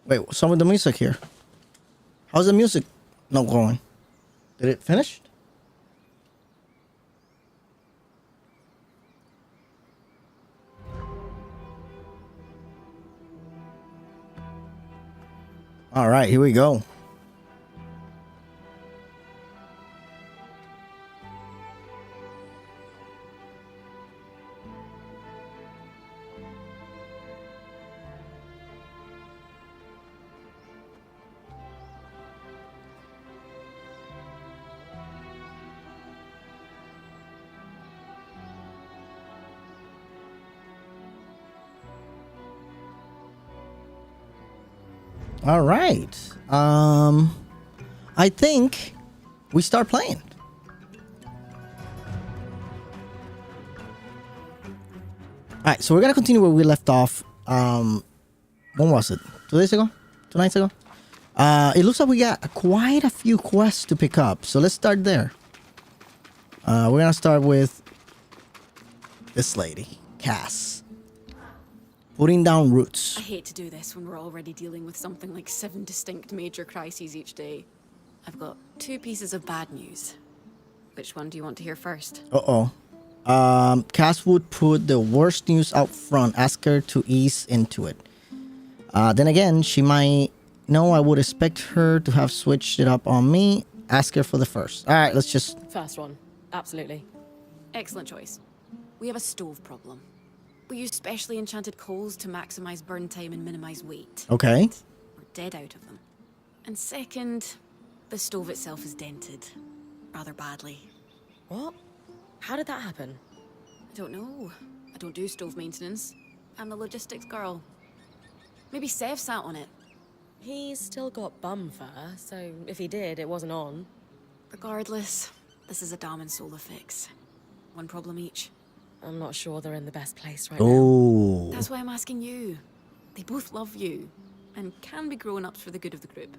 Wait, some of the music here. How's the music not going? Did it finish? All right, here we go. All right. I think we start playing. All right, so we're gonna continue where we left off. When was it? 2 days ago? 2 nights ago? It looks like we got quite a few quests to pick up, so let's start there. We're gonna start with this lady, Cass. Putting down roots. I hate to do this when we're already dealing with something like 7 distinct major crises each day. I've got 2 pieces of bad news. Which one do you want to hear first? Cass would put the worst news out front. Ask her to ease into it. Then again, she might know I would expect her to have switched it up on me. Ask her for the first. All right, let's just... First one. Absolutely. Excellent choice. We have a stove problem. We use specially enchanted coals to maximize burn time and minimize weight. Okay. We're dead out of them. And second, the stove itself is dented. Rather badly. What? How did that happen? I don't know. I don't do stove maintenance. I'm the logistics girl. Maybe Sev sat on it. He's still got bum fur, so if he did, it wasn't on. Regardless, this is a Dom and Sola fix. One problem each. I'm not sure they're in the best place right now. Oh. That's why I'm asking you. They both love you, and can be grown-ups for the good of the group.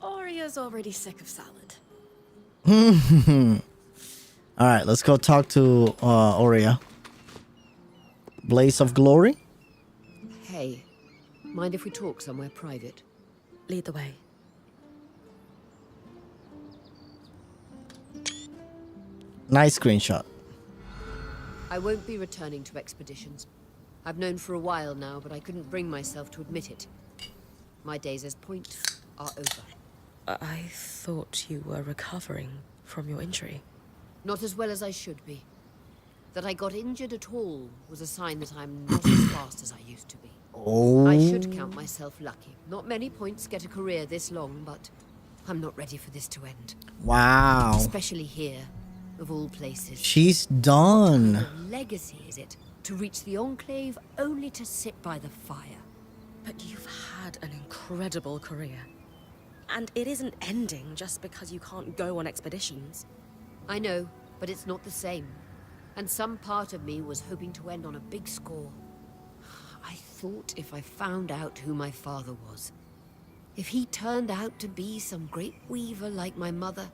Oria's already sick of salad. All right, let's go talk to Aurea. Blaze of Glory. Hey, mind if we talk somewhere private? Lead the way. Nice screenshot. I won't be returning to expeditions. I've known for a while now, but I couldn't bring myself to admit it. My days as point are over. I thought you were recovering from your injury. Not as well as I should be. That I got injured at all was a sign that I'm not as fast as I used to be. Oh. I should count myself lucky. Not many points get a career this long, but I'm not ready for this to end. Wow. Especially here, of all places. She's done. What legacy is it to reach the Enclave only to sit by the fire? But you've had an incredible career. And it isn't ending just because you can't go on expeditions. I know, but it's not the same. And some part of me was hoping to end on a big score. I thought if I found out who my father was, if he turned out to be some great weaver like my mother,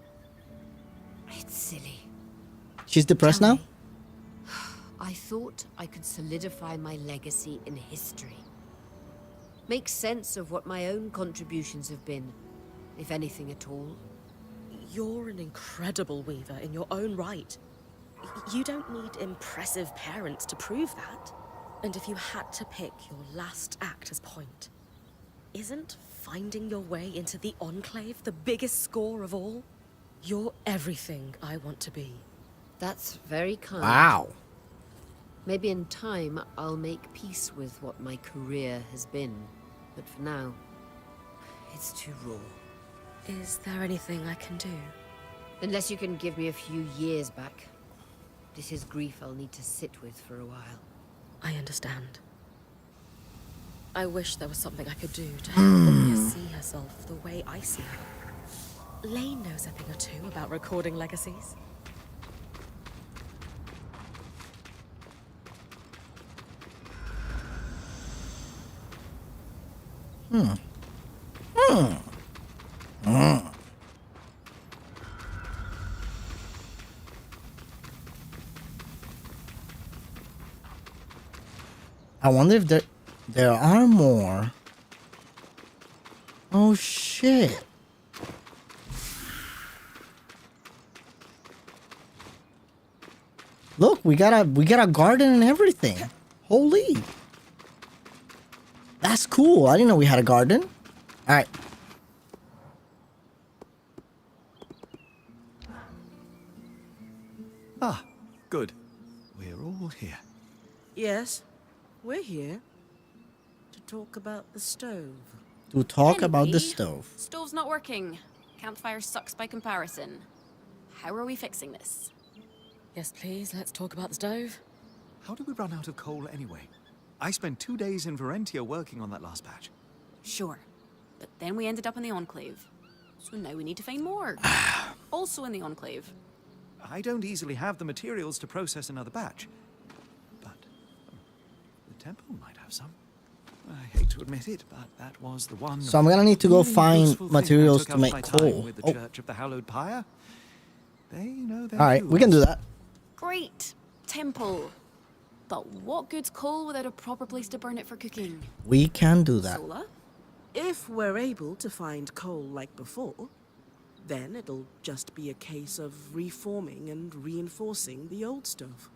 it's silly. She's depressed now? I thought I could solidify my legacy in history. Make sense of what my own contributions have been, if anything at all. You're an incredible weaver in your own right. You don't need impressive parents to prove that. And if you had to pick your last act as point, isn't finding your way into the Enclave the biggest score of all? You're everything I want to be. That's very kind. Wow. Maybe in time I'll make peace with what my career has been. But for now, it's too raw. Is there anything I can do? Unless you can give me a few years back. This is grief I'll need to sit with for a while. I understand. I wish there was something I could do to help Oria see herself the way I see her. Lane knows a thing or two about recording legacies. I wonder if there are more Oh shit. Look, we got a garden and everything. Holy. That's cool. I didn't know we had a garden. All right. Ah, good. We're all here. Yes, we're here to talk about the stove. To talk about the Henry, stove. Stove's not working. Campfire sucks by comparison. How are we fixing this? Yes, please, let's talk about the stove. How did we run out of coal anyway? I spent 2 days in Varentia working on that last batch. Sure. But then we ended up in the Enclave. So now we need to find more. Also in the Enclave. I don't easily have the materials to process another batch. But the temple might have some. I hate to admit it, but that was the one. So I'm gonna need to go really find useful thing I materials took to out of make my time coal. With the Oh. Church of the Hallowed Pyre. They know their All right, we can do that. Great. Temple. But what good's coal without a proper place to burn it for cooking? We can do that. Sola? If we're able to find coal like before, then it'll just be a case of reforming and reinforcing the old stove.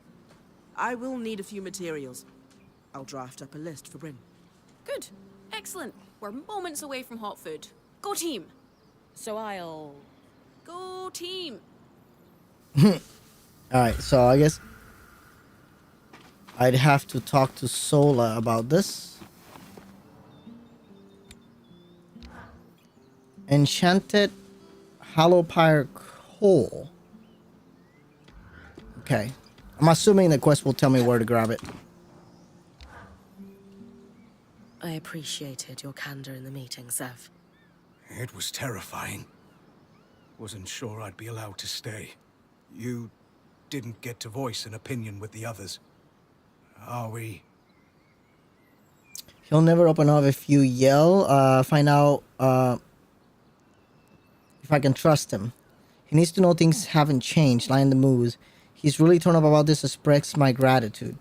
I will need a few materials. I'll draft up a list for Bryn. Good. Excellent. We're moments away from hot food. Go team. So I'll... Go team. All right, so I guess I'd have to talk to Sola about this. Enchanted Hollow Pyre coal. Okay. I'm assuming the quest will tell me where to grab it. I appreciated your candor in the meeting, Sev. It was terrifying. Wasn't sure I'd be allowed to stay. You didn't get to voice an opinion with the others. Are we? He'll never open up if you yell. Find out if I can trust him. He needs to know things haven't changed. Line the moves. He's really torn up about this. Express my gratitude.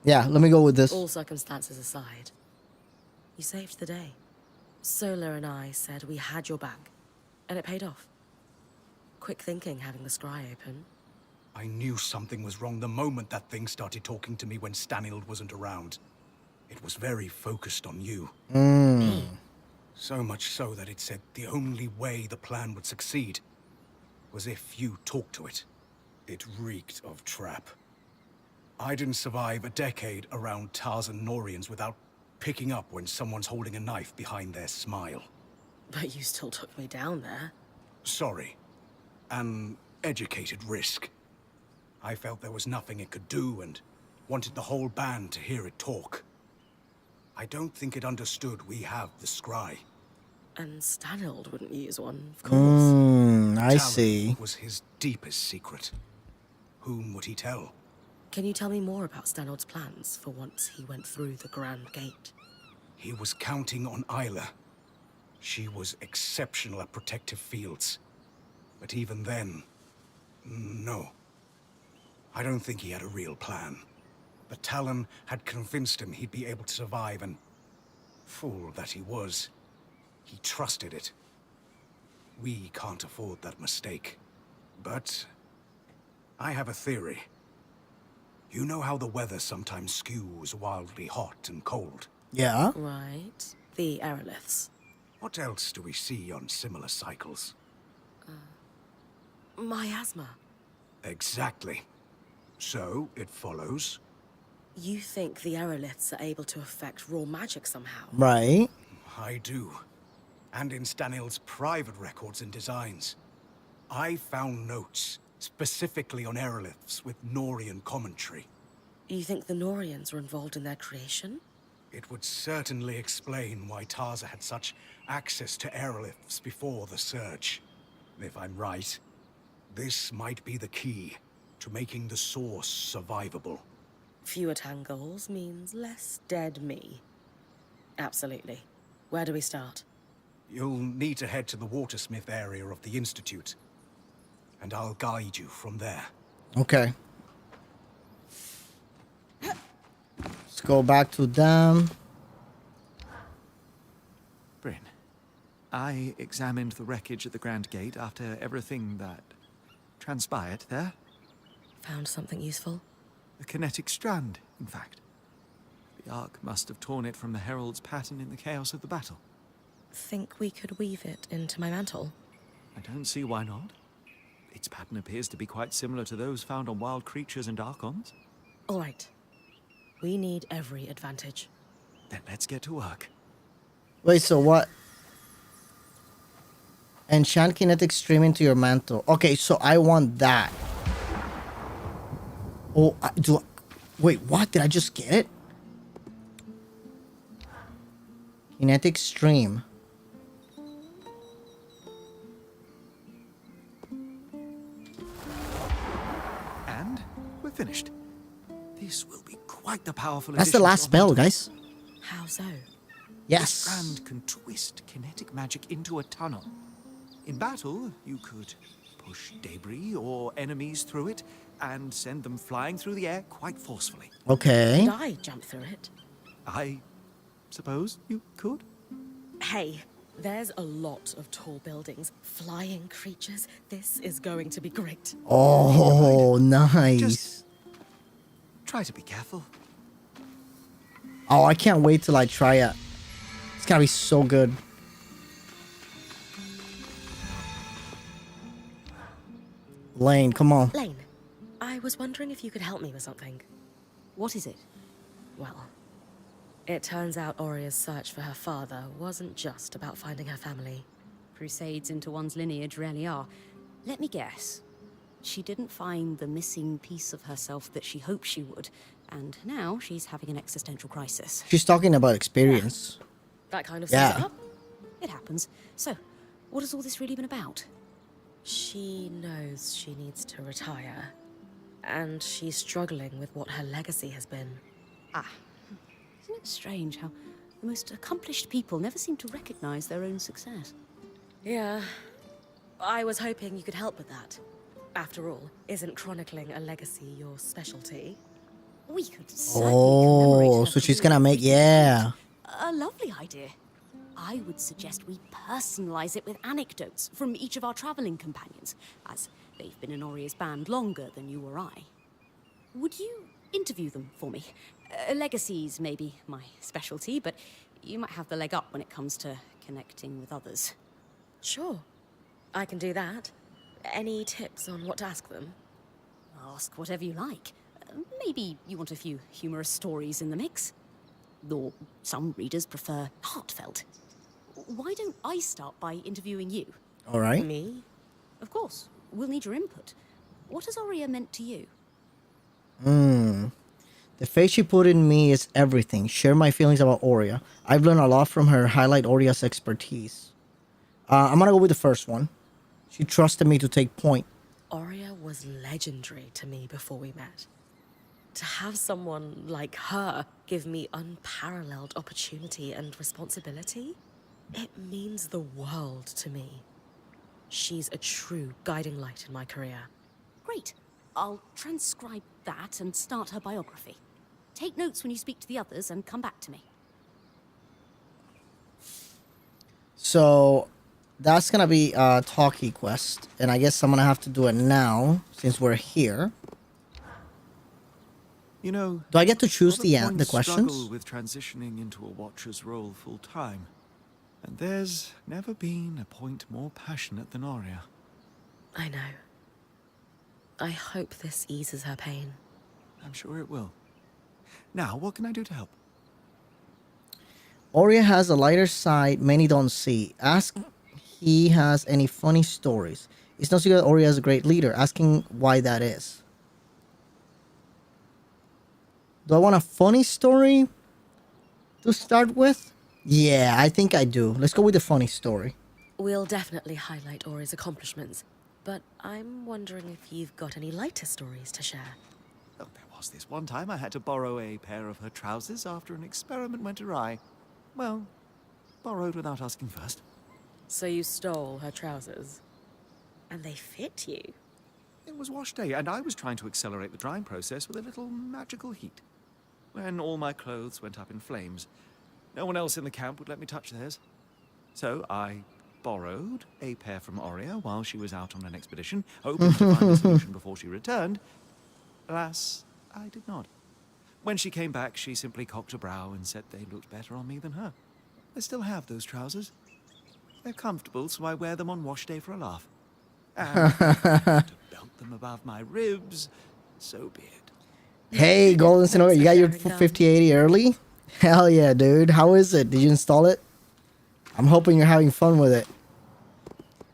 Yeah, let me go with this. All circumstances aside, you saved the day. Sola and I said we had your back, and it paid off. Quick thinking having the scry open. I knew something was wrong the moment that thing started talking to me when Stanild wasn't around. It was very focused on you. So much so that it said the only way the plan would succeed was if you talked to it. It reeked of trap. I didn't survive a decade around Tarzan Norians without picking up when someone's holding a knife behind their smile. But you still took me down there. Sorry. An educated risk. I felt there was nothing it could do and wanted the whole band to hear it talk. I don't think it understood we have the scry. And Stanild wouldn't use one, of course. I Talent see. was his deepest secret. Whom would he tell? Can you tell me more about Stanild's plans for once he went through the Grand Gate? He was counting on Isla. She was exceptional at protective fields. But even then, no. I don't think he had a real plan. The Talon had convinced him he'd be able to survive, and fool that he was, he trusted it. We can't afford that mistake. But I have a theory. You know how the weather sometimes skews wildly hot and cold? Yeah. Right. The aeroliths. What else do we see on similar cycles? Miasma. Exactly. So, it follows. You think the aeroliths are able to affect raw magic somehow? Right. I do. And in Stanild's private records and designs. I found notes, specifically on aeroliths with Norian commentary. You think the Norians were involved in their creation? It would certainly explain why Tarza had such access to aeroliths before the Surge. If I'm right, this might be the key to making the source survivable. Fewer tangles means less dead me. Absolutely. Where do we start? You'll need to head to the Watersmith area of the Institute. And I'll guide you from there. Okay. Let's go back to them. I examined the wreckage at the Grand Gate after everything that transpired there. Found something useful? A kinetic strand, in fact. The Ark must have torn it from the Herald's pattern in the chaos of the battle. Think we could weave it into my mantle? I don't see why not. Its pattern appears to be quite similar to those found on wild creatures and Archons. All right. We need every advantage. Then let's get to work. Wait, so what? Enchant kinetic stream into your mantle. Okay, so I want that. Oh, wait, what? Did I just get it? Kinetic stream. And we're finished. This will be quite the powerful That's the addition last to our spell, mantle. guys. How so? Yes. Strand can twist kinetic magic into a tunnel. In battle, you could push debris or enemies through it and send them flying through the air quite forcefully. Okay. Could I jump through it? I suppose you could. Hey, there's a lot of tall buildings, flying creatures. This is going to be great. Oh, nice. Just try to be careful. Oh, I can't wait till I try it. It's gonna be so good. Lane, come on. Lane, I was wondering if you could help me with something. What is it? Well, it turns out Oria's search for her father wasn't just about finding her family. Crusades into one's lineage rarely are. Let me guess. She didn't find the missing piece of herself that she hoped she would, and now she's having an existential crisis. She's talking about experience. That kind of sums it Yeah. up. It happens. So, what has all this really been about? She knows she needs to retire, and she's struggling with what her legacy has been. Isn't it strange how the most accomplished people never seem to recognize their own success? Yeah, I was hoping you could help with that. After all, isn't chronicling a legacy your specialty? We could certainly commemorate Oh, her so she's career gonna make, yeah. A lovely idea. I would suggest we personalize it with anecdotes from each of our traveling companions, as they've been in Oria's band longer than you or I. Would you interview them for me? Legacies may be my specialty, but you might have the leg up when it comes to connecting with others. Sure, I can do that. Any tips on what to ask them? Ask whatever you like. Maybe you want a few humorous stories in the mix. Or some readers prefer heartfelt. Why don't I start by interviewing you? All right. Me? Of course, we'll need your input. What has Oria meant to you? The faith she put in me is everything. Share my feelings about Oria. I've learned a lot from her. Highlight Oria's expertise. I'm gonna go with the first one. She trusted me to take point. Oria was legendary to me before we met. To have someone like her give me unparalleled opportunity and responsibility, it means the world to me. She's a true guiding light in my career. Great. I'll transcribe that and start her biography. Take notes when you speak to the others and come back to me. So that's gonna be a talkie quest, and I guess I'm gonna have to do it now since we're here. You know, Do I get to choose other the points questions? struggle with transitioning into a watcher's role full time, and there's never been a point more passionate than Oria. I know. I hope this eases her pain. I'm sure it will. Now, what can I do to help? Oria has a lighter side many don't see. Ask he has any funny stories. It's no secret that Oria is a great leader. Asking why that is. Do I want a funny story to start with? Yeah, I think I do. Let's go with the funny story. We'll definitely highlight Oria's accomplishments, but I'm wondering if you've got any lighter stories to share. Oh, there was this one time I had to borrow a pair of her trousers after an experiment went awry. Well, borrowed without asking first. So you stole her trousers? And they fit you? It was wash day, and I was trying to accelerate the drying process with a little magical heat. When all my clothes went up in flames, no one else in the camp would let me touch theirs. So I borrowed a pair from Oria while she was out on an expedition, hoping to find a solution before she returned. Alas, I did not. When she came back, she simply cocked a brow and said they looked better on me than her. I still have those trousers. They're comfortable, so I wear them on wash day for a laugh. And to belt them above my ribs, so be it. Hey, Golden Sonora, you got your 5080 early? Hell yeah, dude. How is it? Did you install it? I'm hoping you're having fun with it.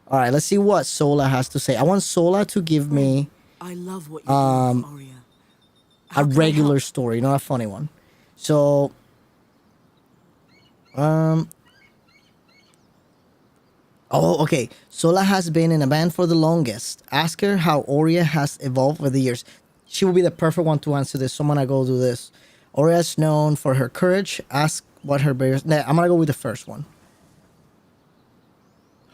All right, let's see what Sola has to say. I want Sola to give me I love what you're doing, Arya. How a can I regular help? story, not a funny one. So, oh, okay. Sola has been in a band for the longest. Ask her how Oria has evolved with the years. She will be the perfect one to answer this. So I'm gonna go do this. Oria is known for her courage. Ask what her barriers. Nah, I'm gonna go with the first one.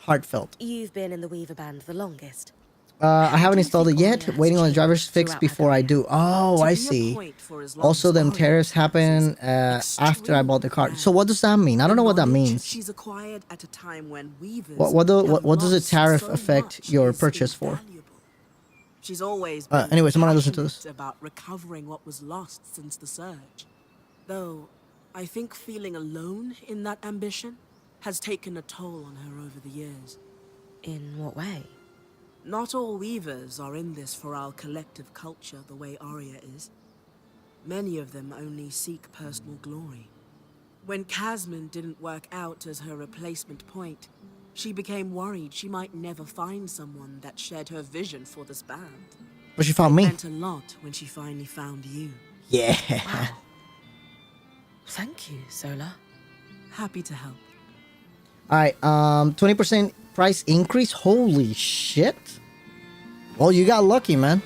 Heartfelt. You've been in the Weaver Band the longest. I haven't do you installed it think yet. Oria has Waiting on the changed driver's fix throughout her before I career? do. Oh, To I be a see. point for as long Also, as them Arya tariffs happen passes, after I bought the car. extremely So what does that mean? I don't know what that knowledge means. She's acquired at a time when weavers What does a lost tariff so affect much your is purchase for? invaluable. She's always been anyways, I'm gonna listen to this. passionate about recovering what was lost since the surge. Though, I think feeling alone in that ambition has taken a toll on her over the years. In what way? Not all weavers are in this for our collective culture the way Arya is. Many of them only seek personal glory. When Casman didn't work out as her replacement point, she became worried she might never find someone that shared her vision for this band. But she found It me. meant a lot when she finally found you. Yeah. Thank you, Sola. Happy to help. All right. 20% price increase. Holy shit. Well, you got lucky, man.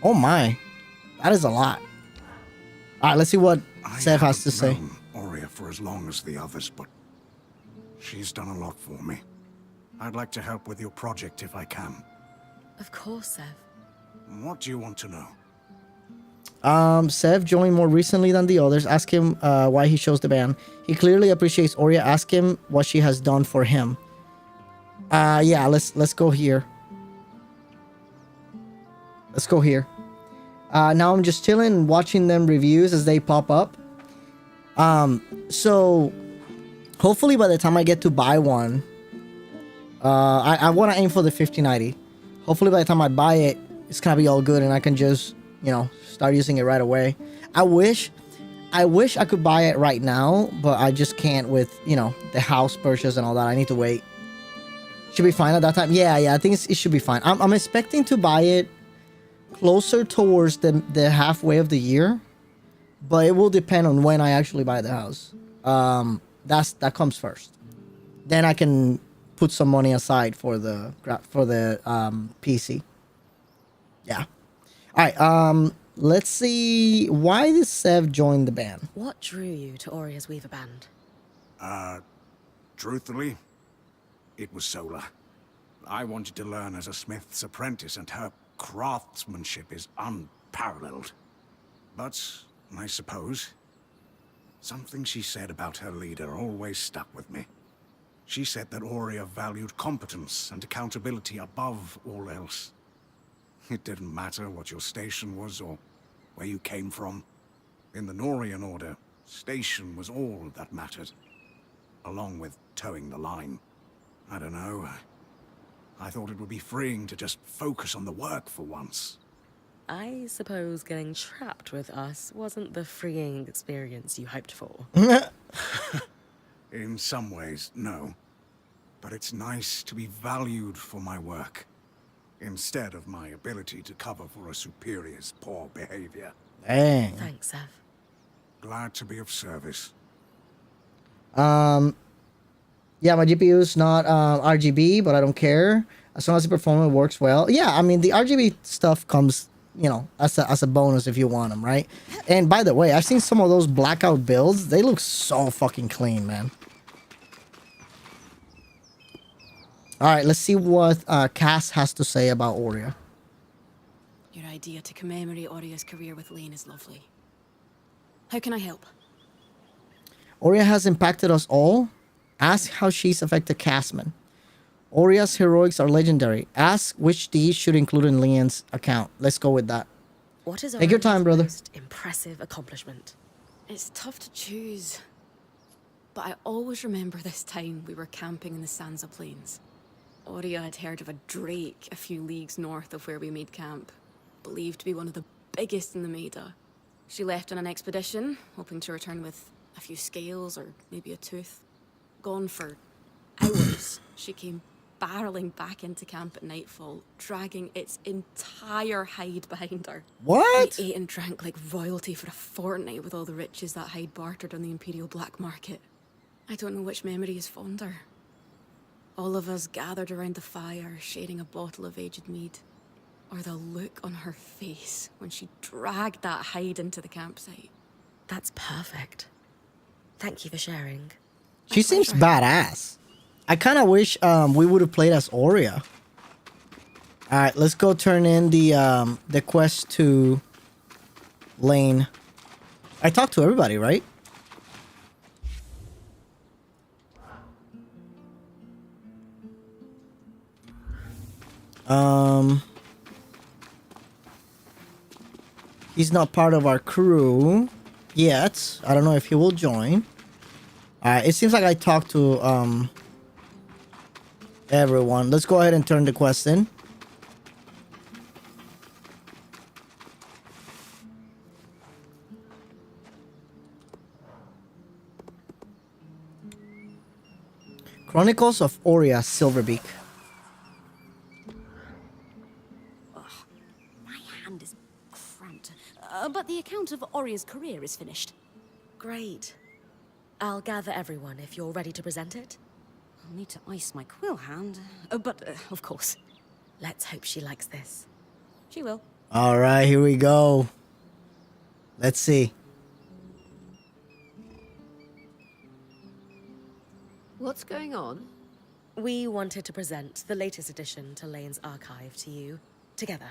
Oh my, that is a lot. All right. Let's see what Sev has to say. known Oria for as long as the others, but she's done a lot for me. I'd like to help with your project if I can. Of course, Sev. What do you want to know? Sev joined more recently than the others. Ask him why he chose the band. He clearly appreciates Oria. Ask him what she has done for him. Yeah, let's go here. Let's go here. Now I'm just chilling and watching them reviews as they pop up. So hopefully by the time I get to buy one, I want to aim for the 5090. Hopefully by the time I buy it, it's gonna be all good and I can just, you know, start using it right away. I wish I could buy it right now, but I just can't with, you know, the house purchase and all that. I need to wait. Should be fine at that time. Yeah, I think it should be fine. I'm expecting to buy it closer towards the halfway of the year, but it will depend on when I actually buy the house. That comes first. Then I can put some money aside for the PC. Yeah. All right. Let's see. Why did Sev join the band? What drew you to Oria's Weaver Band? Truthfully, it was Sola. I wanted to learn as a smith's apprentice, and her craftsmanship is unparalleled. But, I suppose, something she said about her leader always stuck with me. She said that Oria valued competence and accountability above all else. It didn't matter what your station was or where you came from. In the Norian order, station was all that mattered, along with towing the line. I don't know. I thought it would be freeing to just focus on the work for once. I suppose getting trapped with us wasn't the freeing experience you hoped for. In some ways, no. But it's nice to be valued for my work, instead of my ability to cover for a superior's poor behavior. Dang. Thanks, Sev. Glad to be of service. Yeah, my GPU is not RGB, but I don't care as long as the performance works well. Yeah, I mean the RGB stuff comes, you know, as a bonus if you want them, right? And by the way, I've seen some of those blackout builds. They look so fucking clean, man. All right, let's see what Cass has to say about Oria. Your idea to commemorate Oria's career with Lane is lovely. How can I help? Oria has impacted us all. Ask how she's affected Cassman. Oria's heroics are legendary. Ask which deed should include in Lian's account. Let's go with that. What is Take your time, Aurelia's brother. most impressive accomplishment? It's tough to choose. But I always remember this time we were camping in the Sansa Plains. Aurea had heard of a drake a few leagues north of where we made camp, believed to be one of the biggest in the Maida. She left on an expedition, hoping to return with a few scales or maybe a tooth. Gone for hours, she came barreling back into camp at nightfall, dragging its entire hide behind her. What? We ate and drank like royalty for a fortnight with all the riches that hide bartered on the Imperial black market. I don't know which memory is fonder. All of us gathered around the fire, sharing a bottle of aged mead. Or the look on her face when she dragged that hide into the campsite. That's perfect. Thank you for sharing. She seems badass. I kind of wish we would have played as Aurea. All right, let's go turn in the quest to Lane. I talked to everybody, right? He's not part of our crew yet. I don't know if he will join. It seems like I talked to everyone. Let's go ahead and turn the quest in. Chronicles of Aurea Silverbeak. My hand is cramped. But the account of Aurea's career is finished. Great. I'll gather everyone if you're ready to present it. I'll need to ice my quill hand. Of course. Let's hope she likes this. She will. All right, here we go. Let's see. What's going on? We wanted to present the latest addition to Lane's archive to you, together.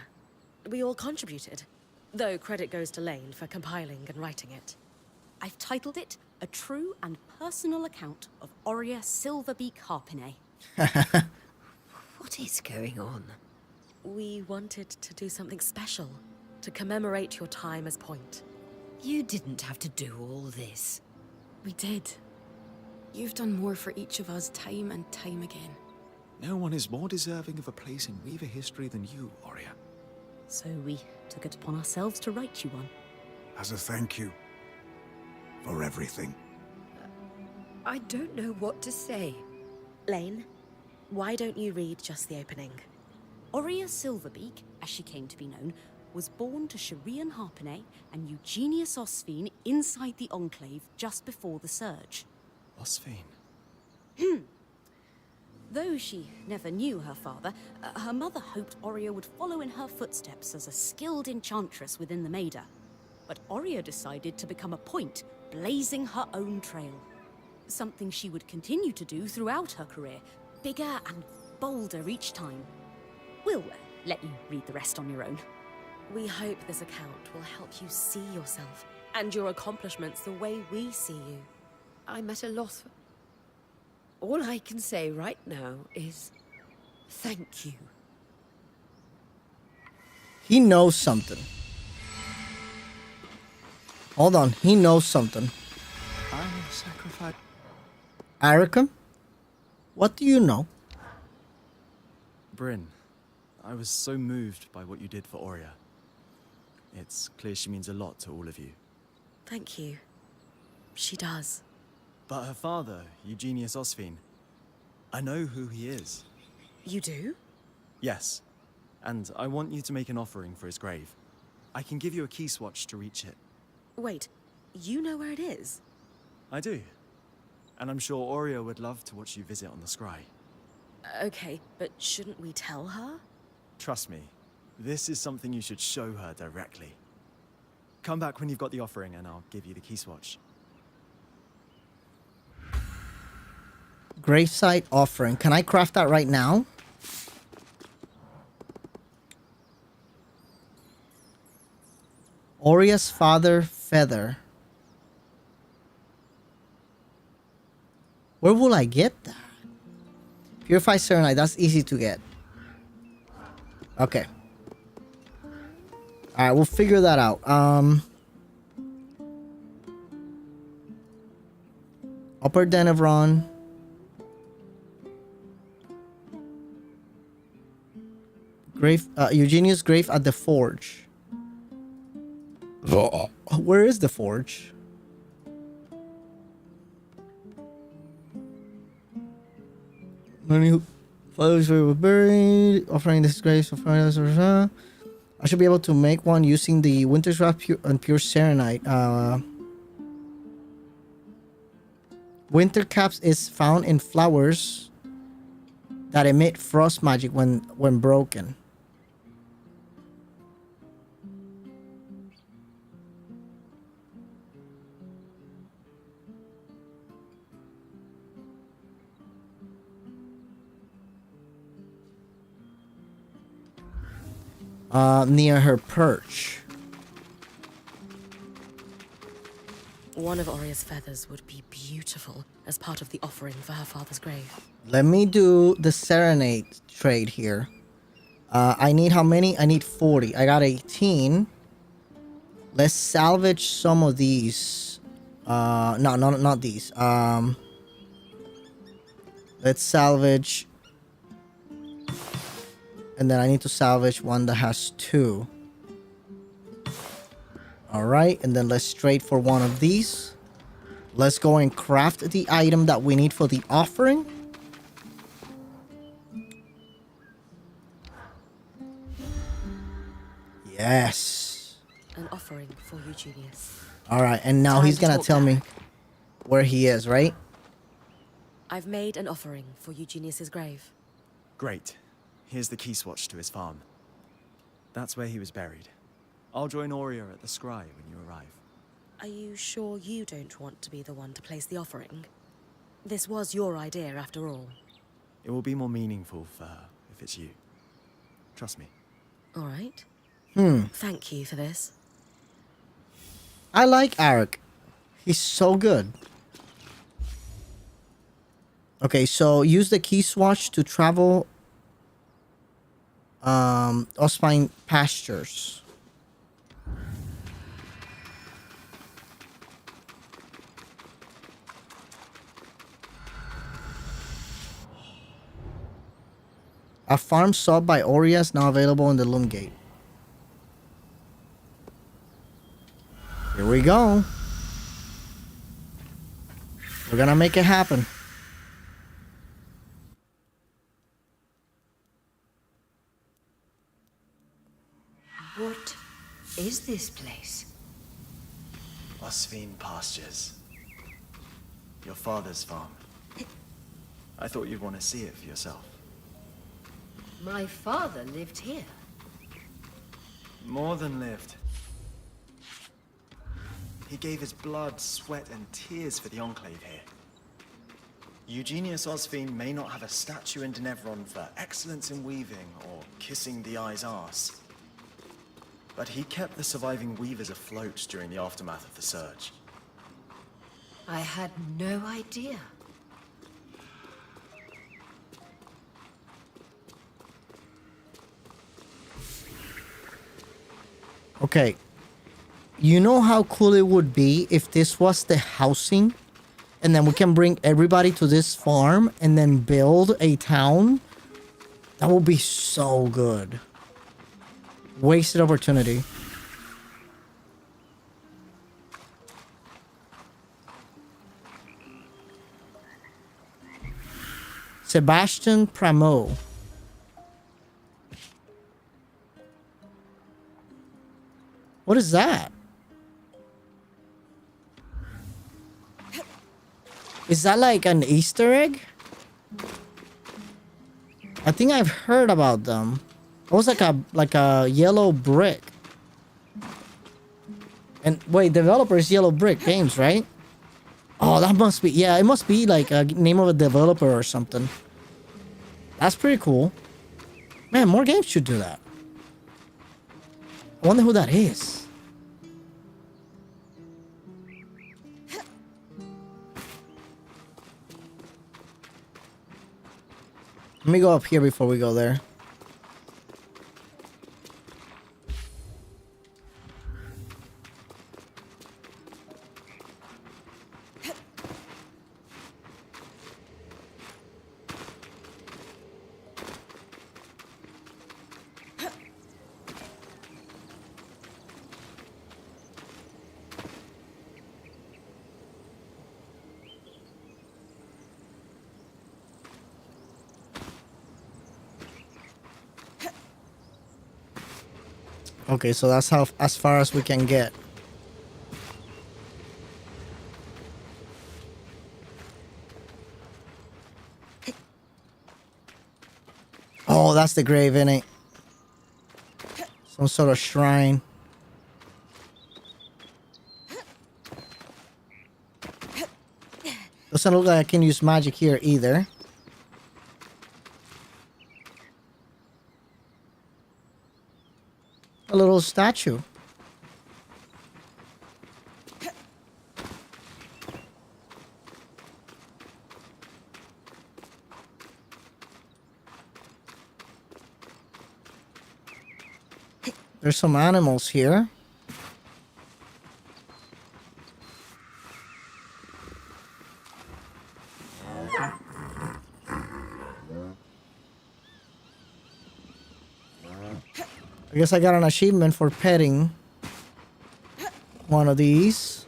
We all contributed, though credit goes to Lane for compiling and writing it. I've titled it A True and Personal Account of Aurea Silverbeak Harpinet. What is going on? We wanted to do something special to commemorate your time as Point. You didn't have to do all this. We did. You've done more for each of us time and time again. No one is more deserving of a place in Weaver history than you, Aurea. So we took it upon ourselves to write you one. As a thank you for everything. I don't know what to say. Lane, why don't you read just the opening? Aurea Silverbeak, as she came to be known, was born to Sharian Harpinet and Eugenius Osphine inside the Enclave just before the Surge. Osphine. Though she never knew her father, her mother hoped Aurea would follow in her footsteps as a skilled enchantress within the Maida. But Aurea decided to become a Point, blazing her own trail. Something she would continue to do throughout her career, bigger and bolder each time. We'll let you read the rest on your own. We hope this account will help you see yourself and your accomplishments the way we see you. I'm at a loss. All I can say right now is thank you. He knows something. Hold on, he knows something. I sacrifice. Aricum, what do you know? Bryn, I was so moved by what you did for Aurea. It's clear she means a lot to all of you. Thank you. She does. But her father, Eugenius Osphine, I know who he is. You do? Yes, and I want you to make an offering for his grave. I can give you a key swatch to reach it. Wait, you know where it is? I do. And I'm sure Aurea would love to watch you visit on the scry. Okay, but shouldn't we tell her? Trust me, this is something you should show her directly. Come back when you've got the offering and I'll give you the key swatch. Gravesite offering. Can I craft that right now? Aurea's father feather. Where will I get that? Purified Serenite, that's easy to get. Okay. Alright, we'll figure that out. Upper Denevron. Grave, Eugenius' grave at the forge. Where is the forge? Many fathers were buried, offering this grace of I should be able to make one using the Winter's Wrath and Pure Serenite. Winter Caps is found in flowers that emit frost magic when broken. Near her perch. One of Oria's feathers would be beautiful as part of the offering for her father's grave. Let me do the serenade trade here. I need how many? I need 40. I got 18. Let's salvage some of these. No, not these. Let's salvage. And then I need to salvage one that has 2. Alright, and then let's trade for one of these. Let's go and craft the item that we need for the offering. Yes. An offering for Eugenius. Alright, and now Time he's to gonna talk, tell me Derek. where he is, right? I've made an offering for Eugenius's grave. Great. Here's the key swatch to his farm. That's where he was buried. I'll join Aurea at the scry when you arrive. Are you sure you don't want to be the one to place the offering? This was your idea, after all. It will be more meaningful for her if it's you. Trust me. All right. Thank you for this. I like Arik. He's so good. Okay, so use the key swatch to travel Ospine pastures. A farm sought by Aurea is now available in the Loom Gate. Here we go. We're gonna make it happen. What is this place? Osvine Pastures. Your father's farm. I thought you'd want to see it for yourself. My father lived here. More than lived. He gave his blood, sweat, and tears for the Enclave here. Eugenius Osvine may not have a statue in Denevron for excellence in weaving or kissing the eye's arse, but he kept the surviving weavers afloat during the aftermath of the Surge. I had no idea. Okay. You know how cool it would be if this was the housing and then we can bring everybody to this farm and then build a town? That would be so good. Wasted opportunity. Sebastian Pramo. What is that? Is that like an Easter egg? I think I've heard about them. It was like a yellow brick. And wait, developer is Yellow Brick Games, right? Oh, that must be, yeah, it must be like a name of a developer or something. That's pretty cool. Man, more games should do that. I wonder who that is. Let me go up here before we go there. Okay, so that's how as far as we can get. Oh, that's the grave, innit? Some sort of shrine. Doesn't look like I can use magic here either. A little statue. There's some animals here. I guess I got an achievement for petting one of these.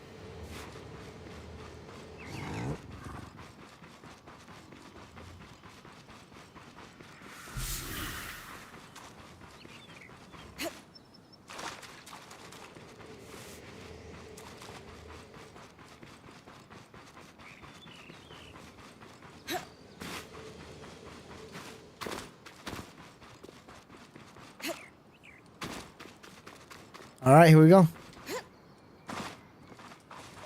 All right, here we go.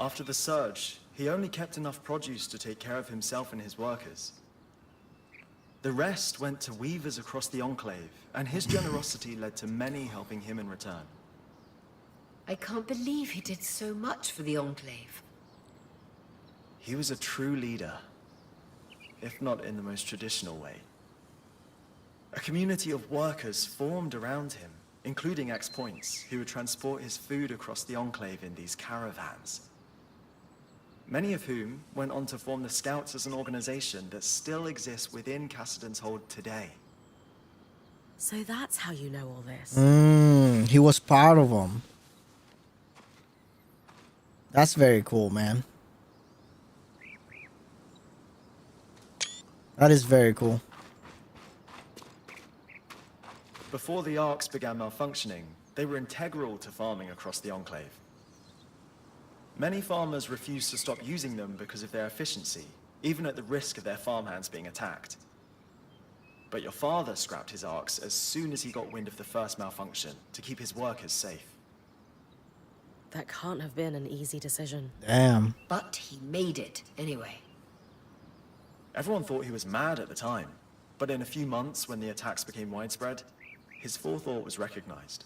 After the surge, he only kept enough produce to take care of himself and his workers. The rest went to weavers across the Enclave, and his generosity led to many helping him in return. I can't believe he did so much for the Enclave. He was a true leader, if not in the most traditional way. A community of workers formed around him, including ex-points, who would transport his food across the Enclave in these caravans. Many of whom went on to form the Scouts as an organization that still exists within Cassidon's Hold today. So that's how you know all this. He was part of them. That's very cool, man. That is very cool. Before the arcs began malfunctioning, they were integral to farming across the Enclave. Many farmers refused to stop using them because of their efficiency, even at the risk of their farmhands being attacked. But your father scrapped his arcs as soon as he got wind of the first malfunction to keep his workers safe. That can't have been an easy decision. Damn. But he made it anyway. Everyone thought he was mad at the time, but in a few months when the attacks became widespread, his forethought was recognized.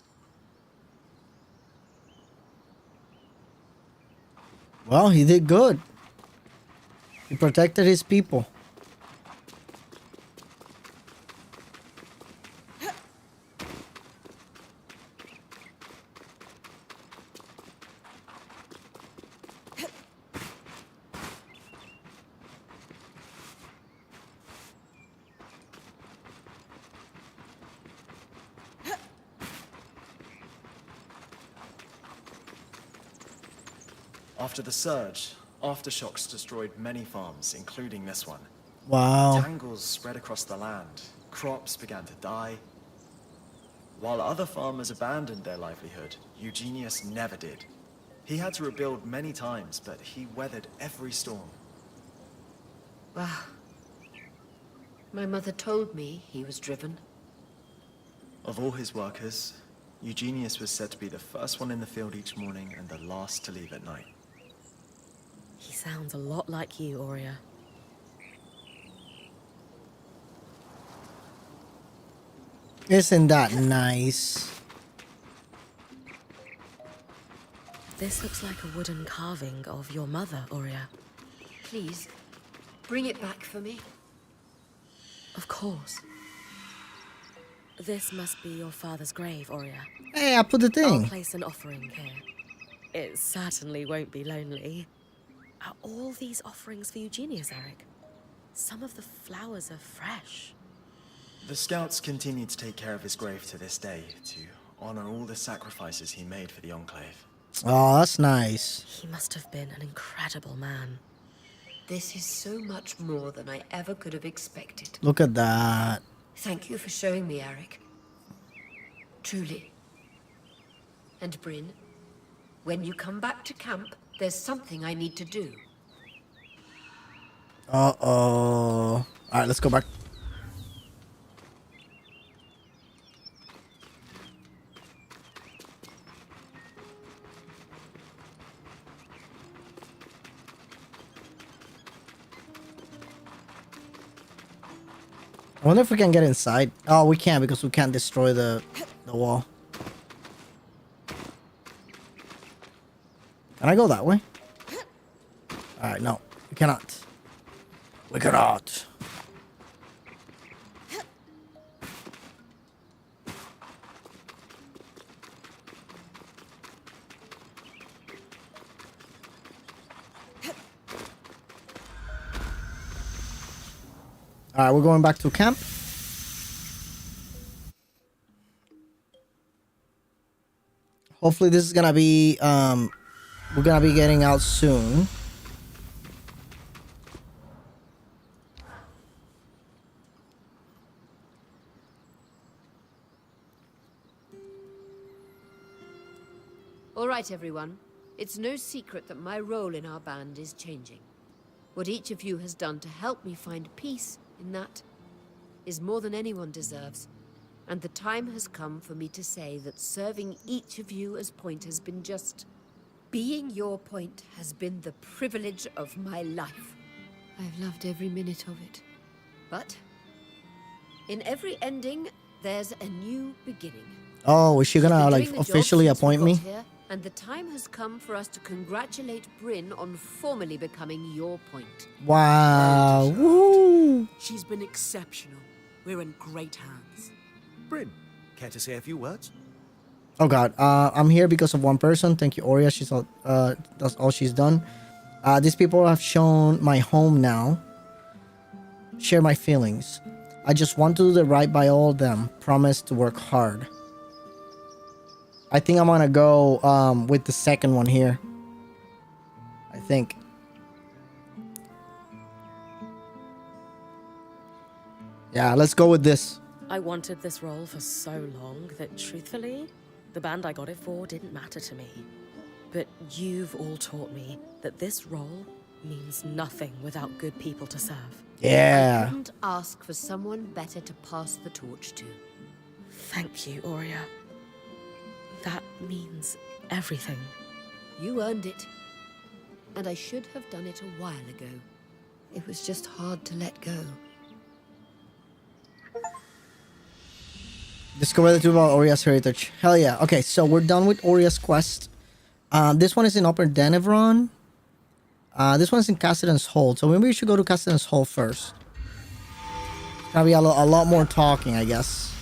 Well, he did good. He protected his people. After the surge, aftershocks destroyed many farms, including this one. Wow. Tangles spread across the land, crops began to die. While other farmers abandoned their livelihood, Eugenius never did. He had to rebuild many times, but he weathered every storm. Wow. My mother told me he was driven. Of all his workers, Eugenius was said to be the first one in the field each morning and the last to leave at night. He sounds a lot like you, Aurea. Isn't that nice? This looks like a wooden carving of your mother, Aurea. Please, bring it back for me. Of course. This must be your father's grave, Oria. Hey, I put the I'll thing. place an offering here. It certainly won't be lonely. Are all these offerings for Eugenius, Eric? Some of the flowers are fresh. The scouts continue to take care of his grave to this day to honor all the sacrifices he made for the Enclave. Oh, that's nice. He must have been an incredible man. This is so much more than I ever could have expected. Look at that. Thank you for showing me, Eric. Truly. And Bryn, when you come back to camp, there's something I need to do. Uh-oh. Alright, let's go back. I wonder if we can get inside. Oh, we can't because we can't destroy the wall. Can I go that way? Alright, no. We cannot. We cannot. Alright, we're going back to camp. Hopefully this is gonna be we're gonna be getting out soon. All right, everyone. It's no secret that my role in our band is changing. What each of you has done to help me find peace in that is more than anyone deserves. And the time has come for me to say that serving each of you as point has been just... Being your point has been the privilege of my life. I've loved every minute of it. But in every ending, there's a new beginning. Oh, is she gonna I've been like doing the job officially since we appoint got me? here, and the time has come for us to congratulate Bryn on formally becoming your point. Wow. Woo. She's been exceptional. We're in great hands. Bryn, care to say a few words? Oh god. I'm here because of one person. Thank you, Oria. She's all that's all she's done. These people have shown my home now. Share my feelings. I just want to do the right by all of them. Promise to work hard. I think I'm gonna go with the second one here. I think. Yeah, let's go with this. I wanted this role for so long that, truthfully, the band I got it for didn't matter to me. But you've all taught me that this role means nothing without good people to serve. I Yeah. couldn't ask for someone better to pass the torch to. Thank you, Oria. That means everything. You earned it. And I should have done it a while ago. It was just hard to let go. Discover the truth about Oria's heritage. Hell yeah. Okay, so we're done with Oria's quest. This one is in Upper Denevron. This one's in Cassidan's Hold. So maybe we should go to Cassidan's Hold first. It's gonna be a lot more talking, I guess.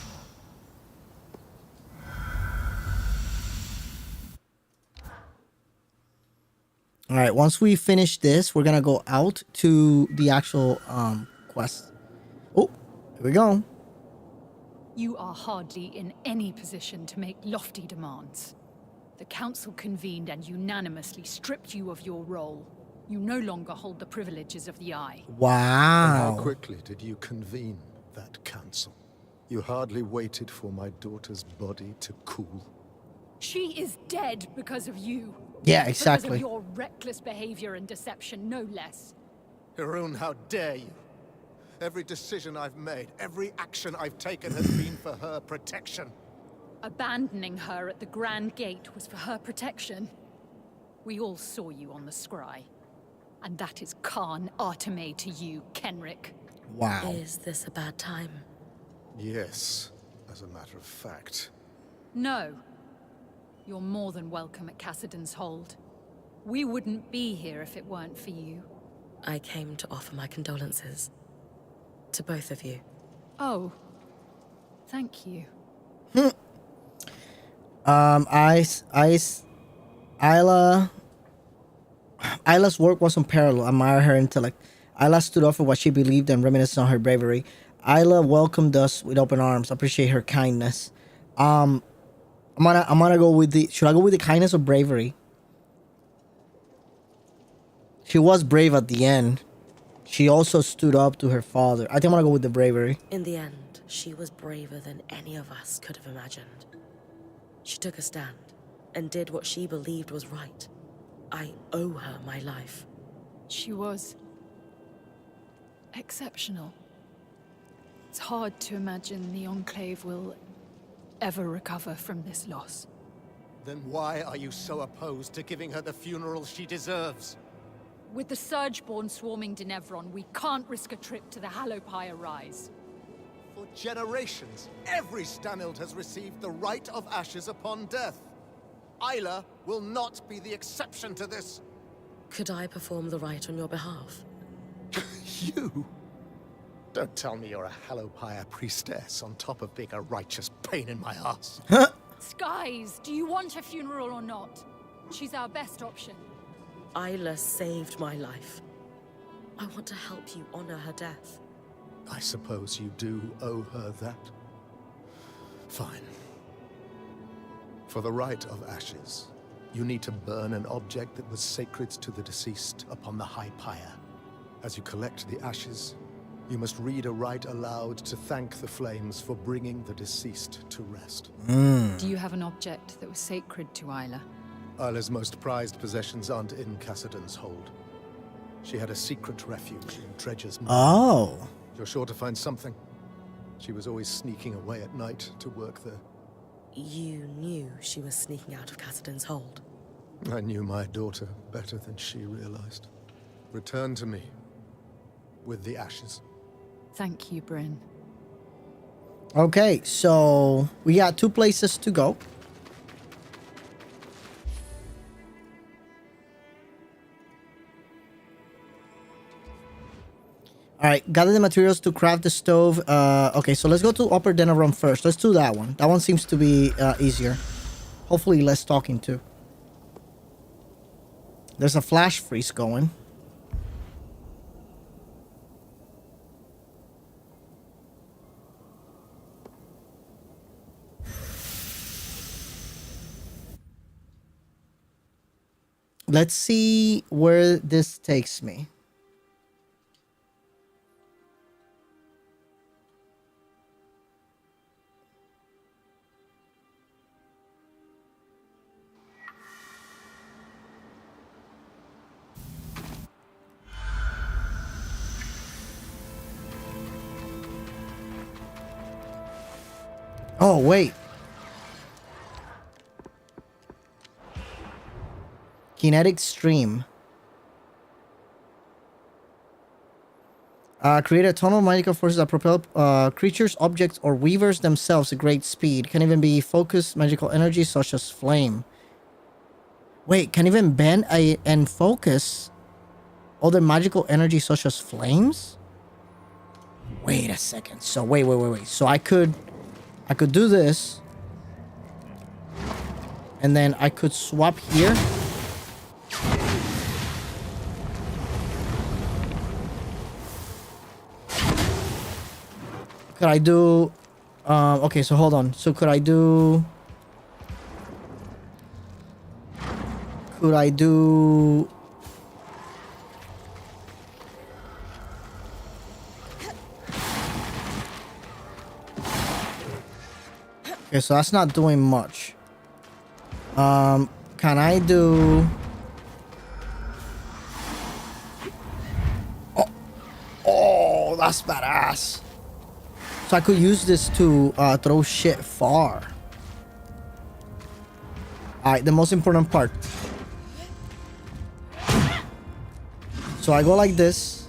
Alright, once we finish this, we're gonna go out to the actual quest. Oh, here we go. You are hardly in any position to make lofty demands. The council convened and unanimously stripped you of your role. You no longer hold the privileges of the Eye. And Wow. how quickly did you convene that council? You hardly waited for my daughter's body to cool. She is dead because of you. Yeah, Because exactly. of your reckless behavior and deception, no less. Harun, how dare you? Every decision I've made, every action I've taken has been for her protection. Abandoning her at the Grand Gate was for her protection. We all saw you on the scry. And that is Khan Arteme to you, Kenrick. Wow. Is this a bad time? Yes, as a matter of fact. No. You're more than welcome at Cassidan's Hold. We wouldn't be here if it weren't for you. I came to offer my condolences. To both of you. Oh. Thank you. Isla's work was unparalleled. Admire her intellect. Isla stood up for what she believed and reminisced on her bravery. Isla welcomed us with open arms. Appreciate her kindness. I'm gonna go with the. Should I go with the kindness or bravery? She was brave at the end. She also stood up to her father. I think I'm gonna go with the bravery. In the end, she was braver than any of us could have imagined. She took a stand and did what she believed was right. I owe her my life. She was exceptional. It's hard to imagine the Enclave will ever recover from this loss. Then why are you so opposed to giving her the funeral she deserves? With the Surgeborn swarming Denevron, we can't risk a trip to the Hallowpire Rise. For generations, every Stanild has received the right of ashes upon death. Isla will not be the exception to this. Could I perform the rite on your behalf? You? Don't tell me you're a Hallowpire priestess on top of being a righteous pain in my ass. Skies, do you want a funeral or not? She's our best option. Isla saved my life. I want to help you honor her death. I suppose you do owe her that. Fine. For the rite of ashes, you need to burn an object that was sacred to the deceased upon the high pyre. As you collect the ashes, you must read a rite aloud to thank the flames for bringing the deceased to rest. Do you have an object that was sacred to Isla? Isla's most prized possessions aren't in Cassidon's hold. She had a secret refuge in Dredger's Mine. Oh. You're sure to find something. She was always sneaking away at night to work there. You knew she was sneaking out of Cassidon's hold. I knew my daughter better than she realized. Return to me with the ashes. Thank you, Bryn. Okay, so we got 2 places to go. All right, gather the materials to craft the stove. Okay, so let's go to Upper Denevron first. Let's do that one. That one seems to be easier. Hopefully less talking too. There's a flash freeze going. Let's see where this takes me. Oh, wait. Kinetic stream. Create a tunnel of magical forces that propel creatures, objects, or weavers themselves at great speed. Can even be focused magical energy such as flame. Wait, can even bend and focus other magical energy such as flames? Wait a second. So wait. So I could do this. And then I could swap here. Could I do... okay, so hold on. So could I do... Okay, so that's not doing much. Can I do... Oh, that's badass. So I could use this to throw shit far. Alright, the most important part. So I go like this.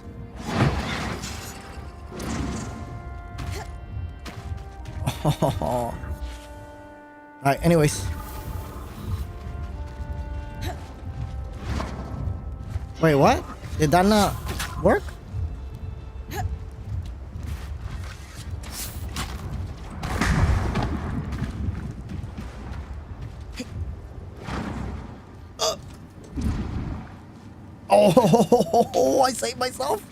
Alright, anyways. Wait, what? Did that not work? Oh, I saved myself.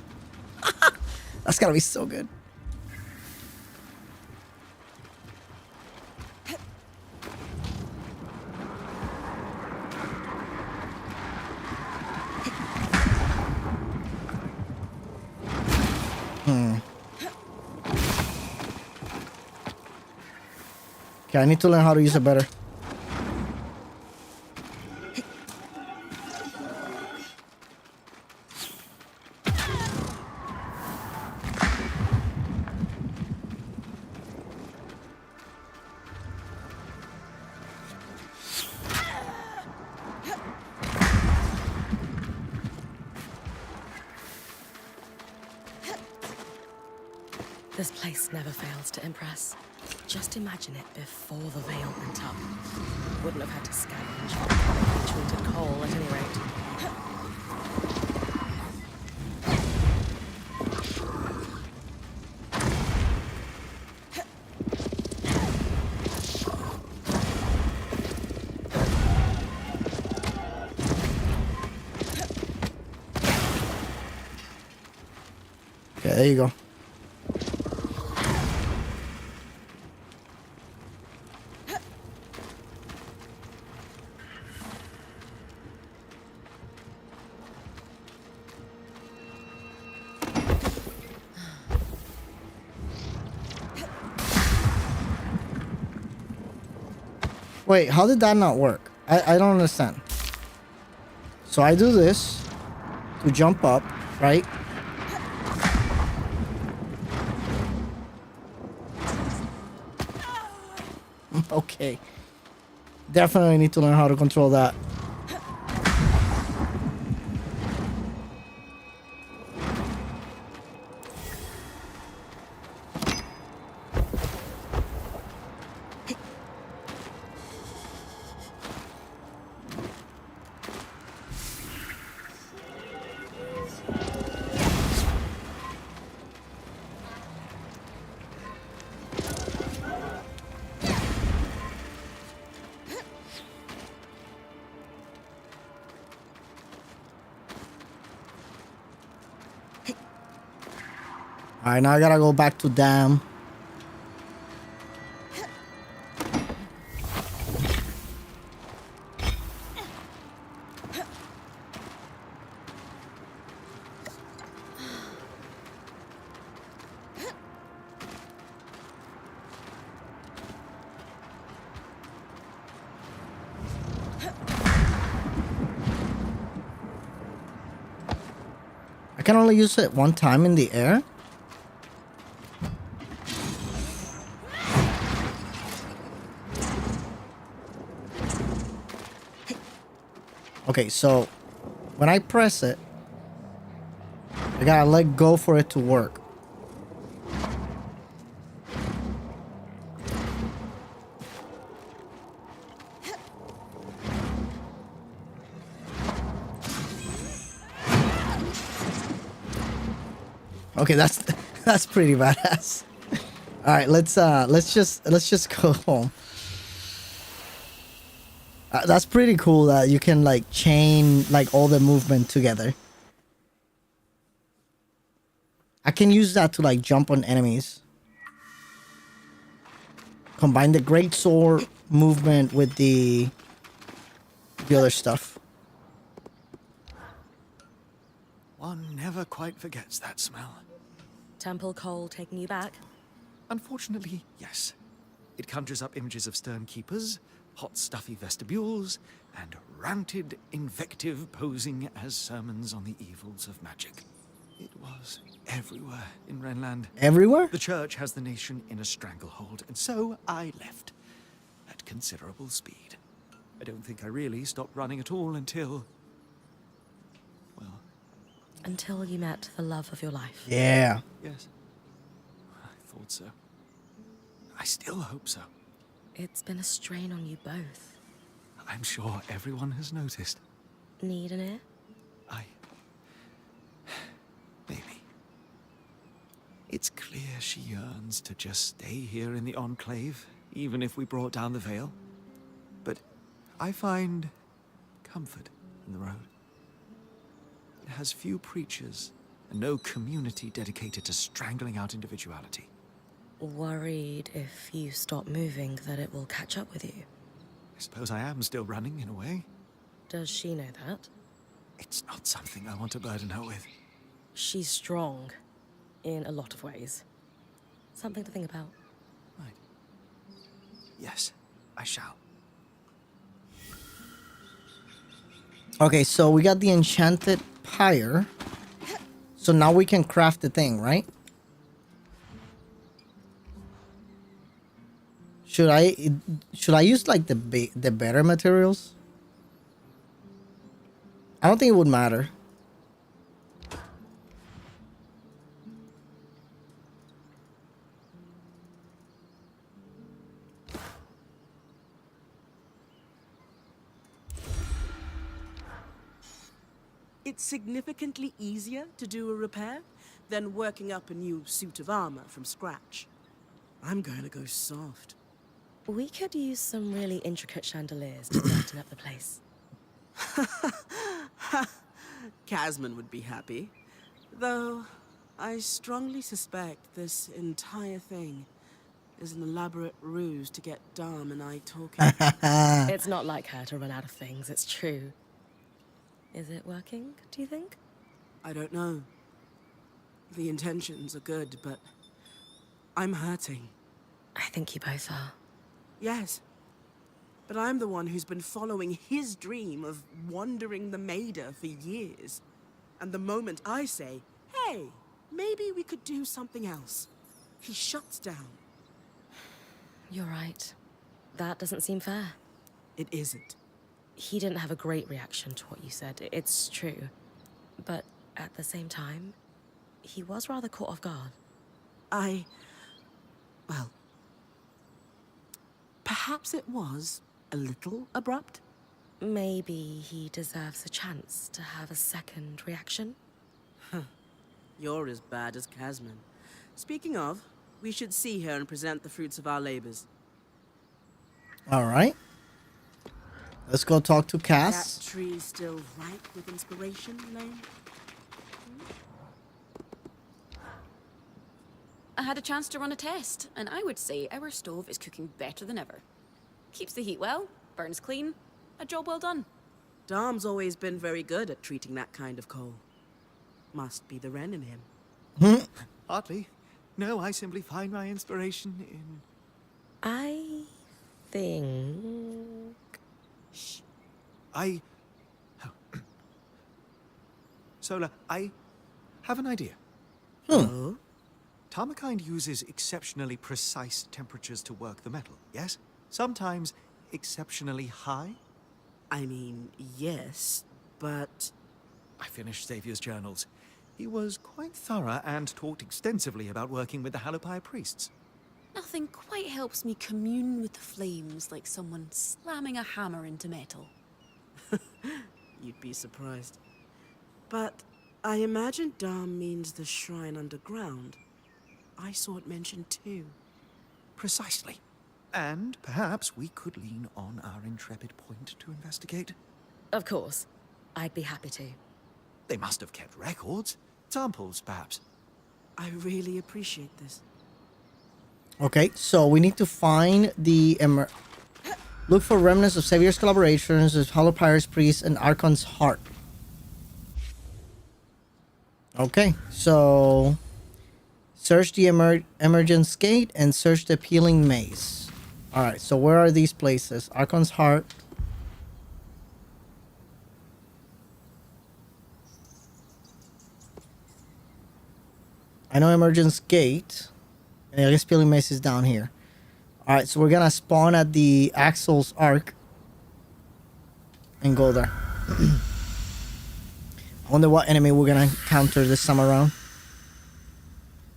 That's gotta be so good. Okay, I need to learn how to use it better. This place never fails to impress. Just imagine it before the veil went up. Wouldn't have had to scavenge for treated coal at any rate. Okay, there you go. Wait, how did that not work? I don't understand. So I do this to jump up, right? Okay. Definitely need to learn how to control that. Alright, now I gotta go back to dam. I can only use it one time in the air? Okay, so when I press it, I gotta let go for it to work. Okay, that's pretty badass. All right, let's just go home. That's pretty cool that you can like chain like all the movement together. I can use that to like jump on enemies. Combine the great sword movement with the other stuff. One never quite forgets that smell. Temple coal taking you back? Unfortunately, yes. It conjures up images of stern keepers, hot stuffy vestibules, and ranted invective posing as sermons on the evils of magic. It was everywhere in Renland. Everywhere? The church has the nation in a stranglehold, and so I left at considerable speed. I don't think I really stopped running at all until... well... Until you met the love of your life. Yeah. yes. I thought so. I still hope so. It's been a strain on you both. I'm sure everyone has noticed. Need an ear? Maybe. It's clear she yearns to just stay here in the Enclave, even if we brought down the veil. But I find comfort in the road. has few preachers and no community dedicated to strangling out individuality. Worried if you stop moving that it will catch up with you. I suppose I am still running in a way. Does she know that? It's not something I want to burden her with. She's strong in a lot of ways. Something to think about. Right. Yes, I shall. Okay, so we got the enchanted pyre. So now we can craft the thing, right? Should I use like the better materials? I don't think it would matter. It's significantly easier to do a repair than working up a new suit of armor from scratch. I'm going to go soft. We could use some really intricate chandeliers to brighten up the place. Casman would be happy. Though, I strongly suspect this entire thing is an elaborate ruse to get Dom and I talking. It's not like her to run out of things, it's true. Is it working, do you think? I don't know. The intentions are good, but I'm hurting. I think you both are. Yes. But I'm the one who's been following his dream of wandering the Maida for years. And the moment I say, hey, maybe we could do something else, he shuts down. You're right. That doesn't seem fair. It isn't. He didn't have a great reaction to what you said, it's true. But at the same time, he was rather caught off guard. Well, perhaps it was a little abrupt. Maybe he deserves a chance to have a second reaction? You're as bad as Casman. Speaking of, we should see her and present the fruits of our labors. All right. Let's go talk to Cass. That tree still ripe with inspiration, Elaine? I had a chance to run a test, and I would say our stove is cooking better than ever. Keeps the heat well, burns clean, a job well done. Dom's always been very good at treating that kind of coal. Must be the Wren in him. Hardly. No, I simply find my inspiration in... I think... Sola, I have an idea. Oh? Tarmakind uses exceptionally precise temperatures to work the metal, yes? Sometimes exceptionally high? I mean, yes, but... I finished Xavier's journals. He was quite thorough and talked extensively about working with the Hallopire priests. Nothing quite helps me commune with the flames like someone slamming a hammer into metal. You'd be surprised. But I imagine Dom means the shrine underground. I saw it mentioned too. Precisely. And perhaps we could lean on our intrepid point to investigate. Of course. I'd be happy to. They must have kept records. Samples, perhaps. I really appreciate this. Okay, so we need to find the look for remnants of Xavier's collaborations with Hallopyre's priest and Archon's heart. Okay, so search the emergence gate and search the peeling maze. All right, so where are these places? Archon's heart. I know emergence gate. And I guess peeling maze is down here. All right, so we're gonna spawn at the Axel's Arc and go there. I wonder what enemy we're gonna encounter this time around.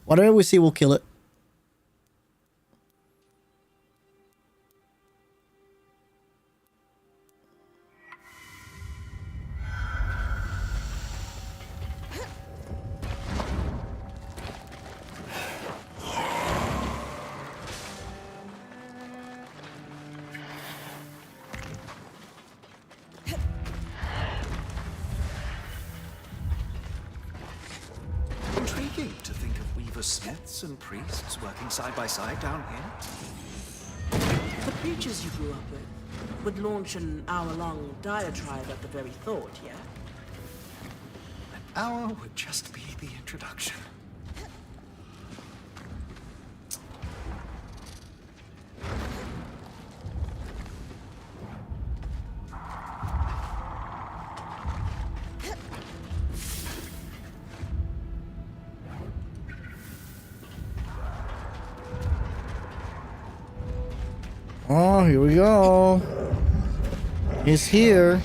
Whatever we see, we'll kill it. thrilling to think of weaver smiths and priests working side by side down here. The preachers you grew up with would launch an hour-long diatribe at the very thought, yeah? An hour would just be the introduction. Oh, here we go. He's here.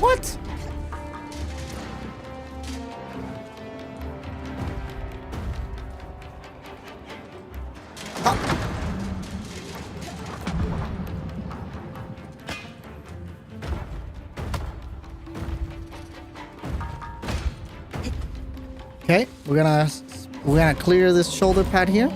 What? Okay, we're gonna clear this shoulder pad here.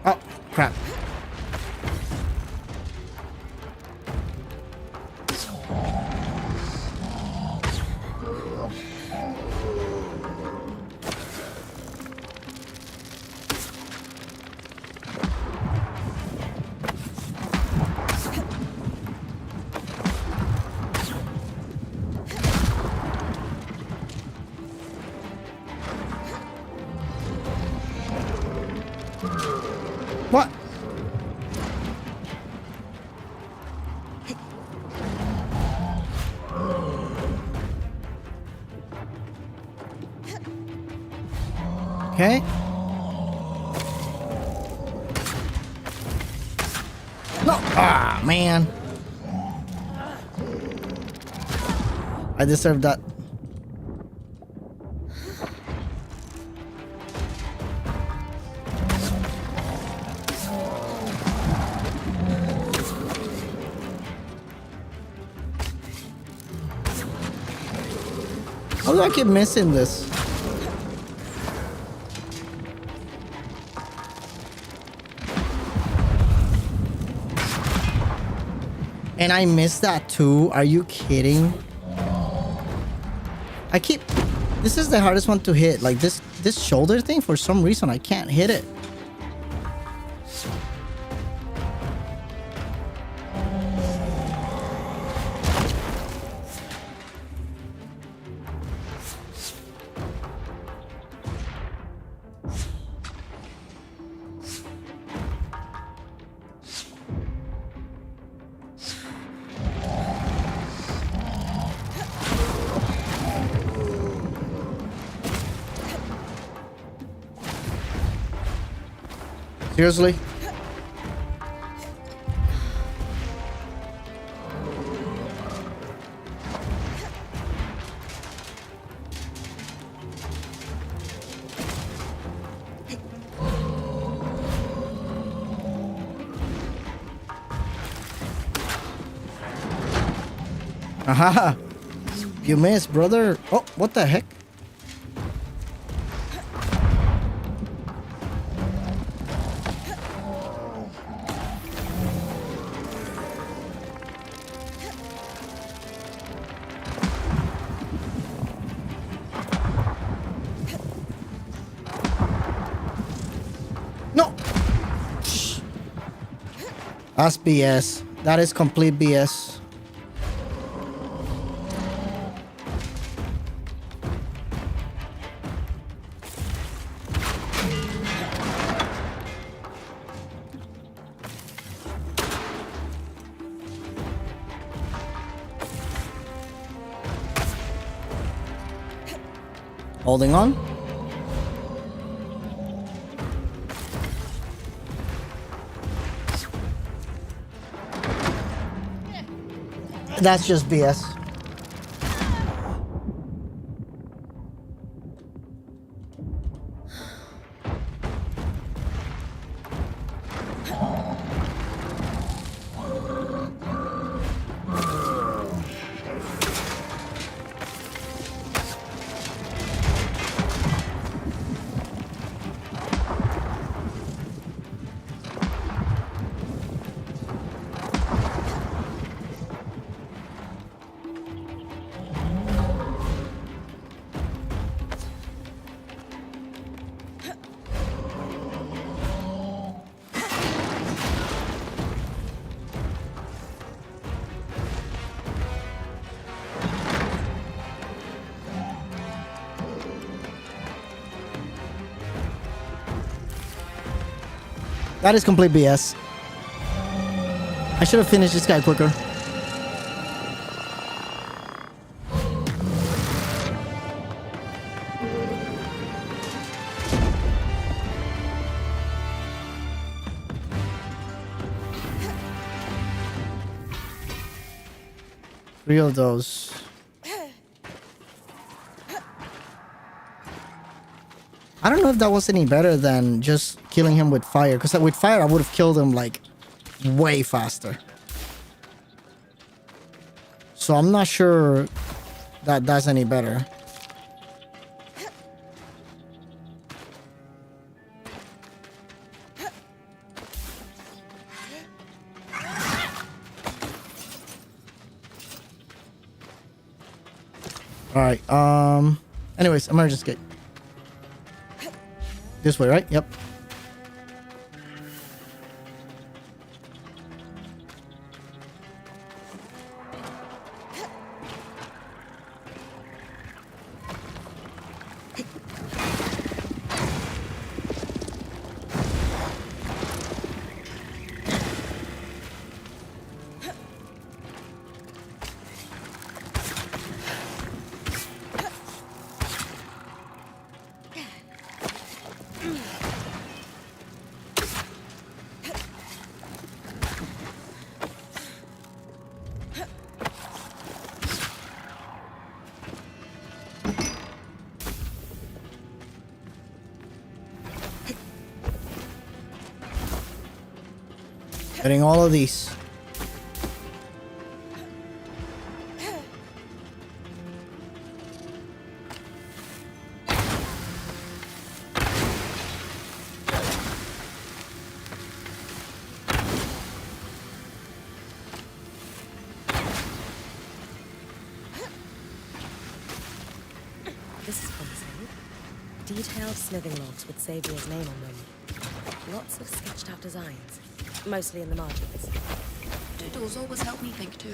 Oh, crap. What? Okay. No. Ah, man. I deserve that. How do I keep missing this? And I missed that too. Are you kidding? This is the hardest one to hit. Like this shoulder thing, for some reason I can't hit it. Seriously? Aha! You missed, brother. Oh, what the heck? No! That's BS. That is complete BS. Holding on. That's just BS. That is complete BS. I should have finished this guy quicker. Three of those. I don't know if that was any better than just killing him with fire, because with fire I would have killed him like way faster. So I'm not sure that that's any better. All right. Anyways, I'm gonna just get this way, right? Yep. Getting all of these. This is promising. Detailed smithing logs with Xavier's name on them. Lots of sketched out designs, mostly in the margins. Doodles always help me think too.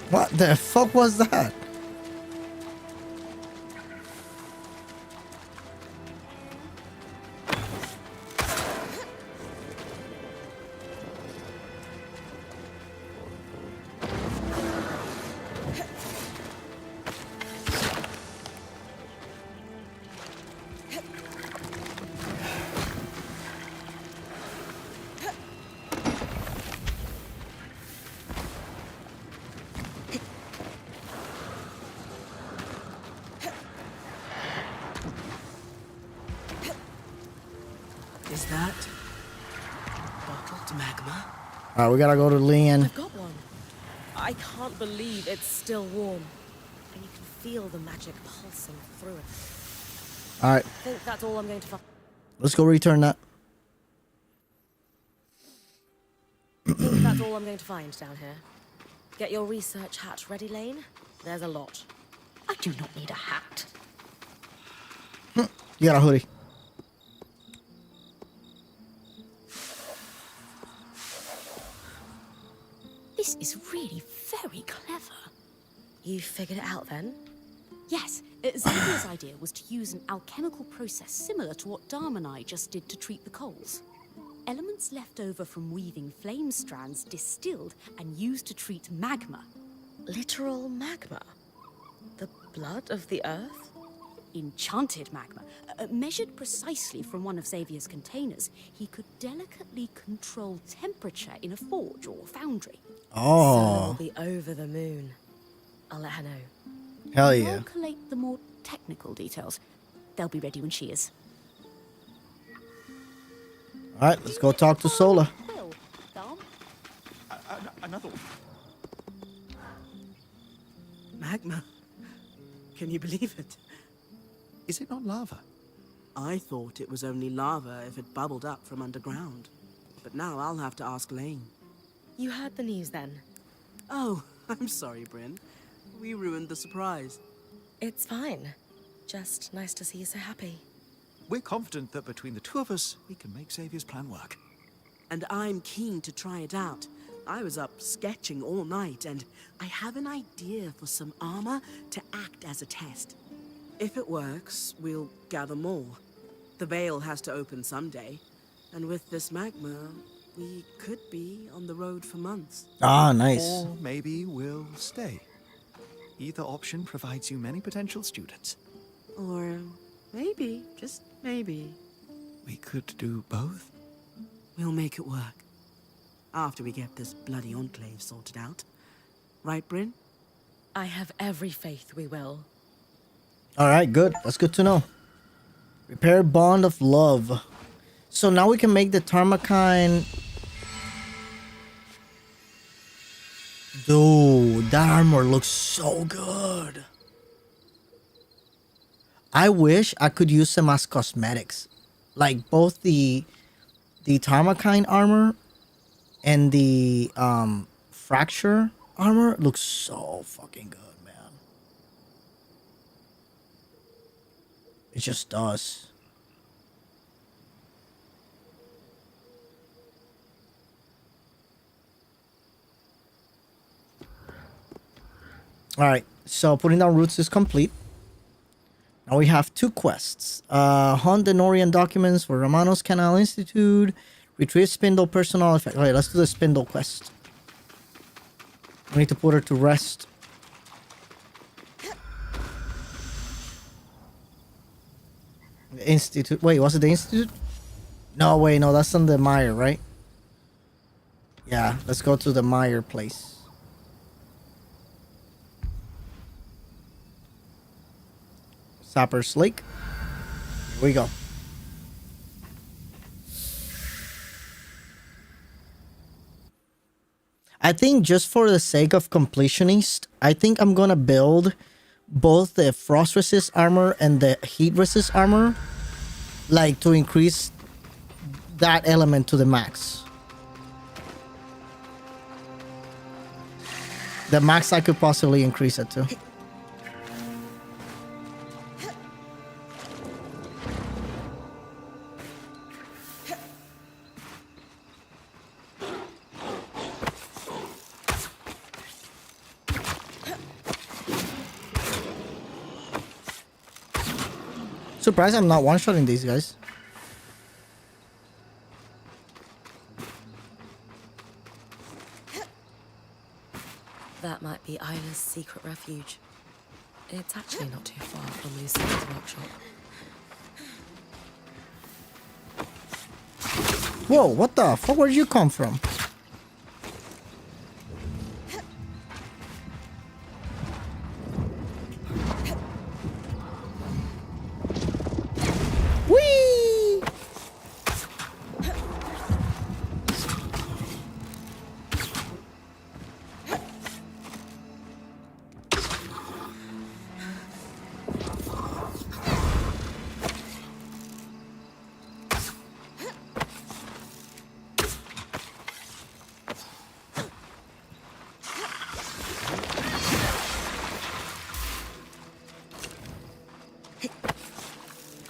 What the fuck was that? Is that bottled magma? Alright, we gotta go to Leon. I've got one. I can't believe it's still warm. And you can feel the magic pulsing through it. Alright, I think that's all I'm going to find. let's go return that. That's all I'm going to find down here. Get your research hat ready, Lane. There's a lot. I do not need a hat. You got a hoodie. This is really very clever. You figured it out then? Yes, Xavier's idea was to use an alchemical process similar to what Dharma and I just did to treat the coals. elements left over from weaving flame strands distilled and used to treat magma. Literal magma? The blood of the earth? Enchanted magma. Measured precisely from one of Xavier's containers, he could delicately control temperature in a forge or foundry. Someone will Oh, be over the moon. I'll let her know. hell yeah. I'll collate the more technical details. They'll be ready when she is. All right, let's go talk to Sola. Will, Dom? Another one. Magma. Can you believe it? Is it not lava? I thought it was only lava if it bubbled up from underground. But now I'll have to ask Lane. You heard the news then? Oh, I'm sorry, Bryn. We ruined the surprise. It's fine. Just nice to see you so happy. We're confident that between the two of us, we can make Xavier's plan work. And I'm keen to try it out. I was up sketching all night, and I have an idea for some armor to act as a test. If it works, we'll gather more. The veil has to open someday, and with this magma, we could be on the road for months. Ah, nice. Or maybe we'll stay. Either option provides you many potential students. Or maybe, just maybe, We could do both. we'll make it work. After we get this bloody enclave sorted out. Right, Bryn? I have every faith we will. All right, good. That's good to know. Repair bond of love. So now we can make the Tarmakine. Dude, that armor looks so good. I wish I could use them as cosmetics. Like both the Tarmakine armor and the fracture armor looks so fucking good, man. It just does. All right, so putting down roots is complete. Now we have two quests. Hunt the Norian documents for Romanos Canal Institute. Retrieve Spindle personal effect. Okay, let's do the Spindle quest. We need to put her to rest. The Institute. Wait, was it the Institute? No, wait, no, that's on the Meyer, right? Yeah, let's go to the Meyer place. Sapper's Lake. Here we go. I think just for the sake of completionist, I think I'm gonna build both the frost resist armor and the heat resist armor, like to increase that element to the max. The max I could possibly increase it to. Surprised I'm not one-shotting these guys. That might be Isla's secret refuge. It's actually not too far from Lucine's workshop. Whoa, what the fuck? Where'd you come from? Whee!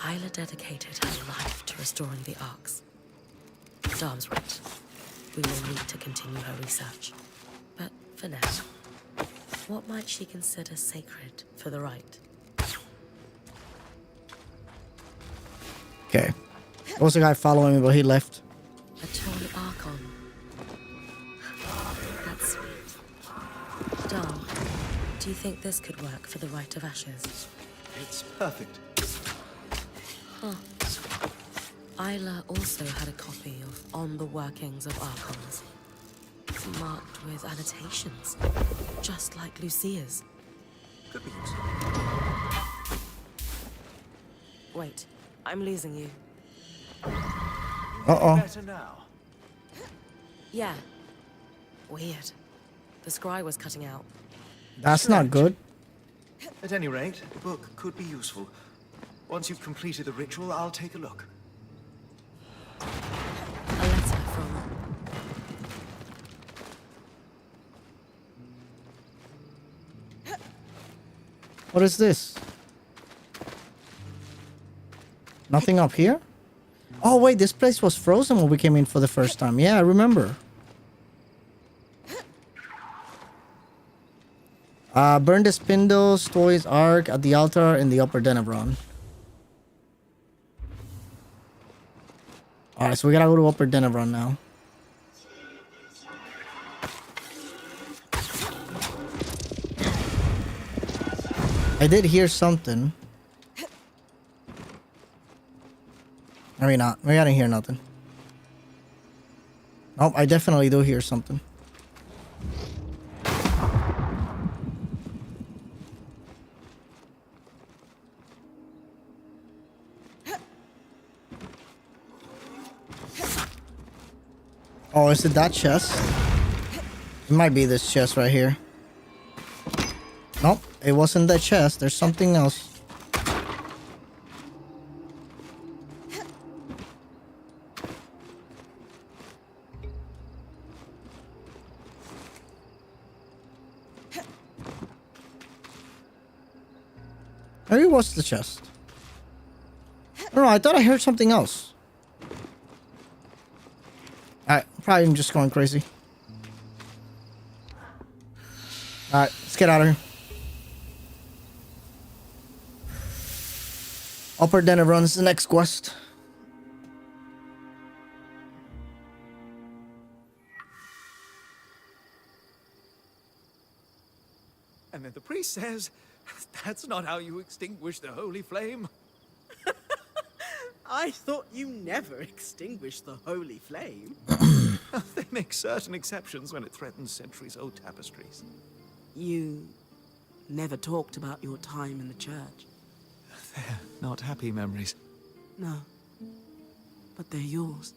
Isla dedicated her life to restoring the Arks. Dom's right. We will need to continue her research. But for now, what might she consider sacred for the Rite? Okay. There was a guy following me, but he left. A tall Archon. That's sweet. Dom, do you think this could work for the Rite of Ashes? It's perfect. Huh. Isla also had a copy of On the Workings of Archons, marked with annotations, just like Lucia's. Could be useful. Wait, I'm losing you. Uh-oh. Better now. Yeah. Weird. The scry was cutting out. That's not good. At any rate, the book could be useful. Once you've completed the ritual, I'll take a look. A letter from... What is this? Nothing up here? Oh, wait, this place was frozen when we came in for the first time. Yeah, I remember. Burn the spindles, Toys Ark at the altar in the upper Denebron. Alright, so we gotta go to upper Denebron now. I did hear something. Maybe not. Maybe I didn't hear nothing. Nope, I definitely do hear something. Oh, is it that chest? It might be this chest right here. Nope, it wasn't that chest. There's something else. Maybe it was the chest. I don't know, I thought I heard something else. Alright, probably I'm just going crazy. Alright, let's get out of here. Upper Denebron is the next quest. And then the priest says, that's not how you extinguish the holy flame. I thought you never extinguished the holy flame. They make certain exceptions when it threatens centuries-old tapestries. You never talked about your time in the church. They're not happy memories. No, but they're yours.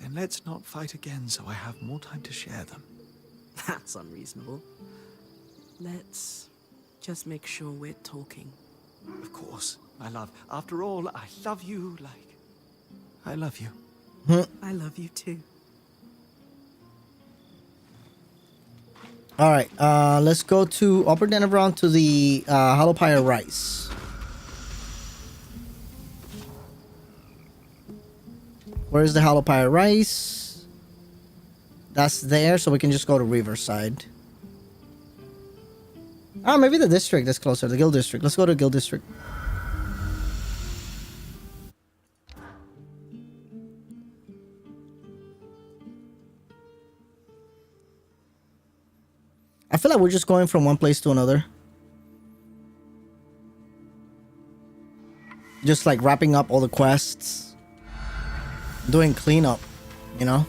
Then let's not fight again so I have more time to share them. That's unreasonable. Let's just make sure we're talking. Of course, my love. After all, I love you like I love you. I love you too. Alright, let's go to Upper Denebron to the Hollow Pyre Rice. Where's the Hollow Pyre Rice? That's there, so we can just go to Riverside. Ah, maybe the district is closer, the Guild District. Let's go to Guild District. I feel like we're just going from one place to another. Just like wrapping up all the quests. Doing cleanup, you know?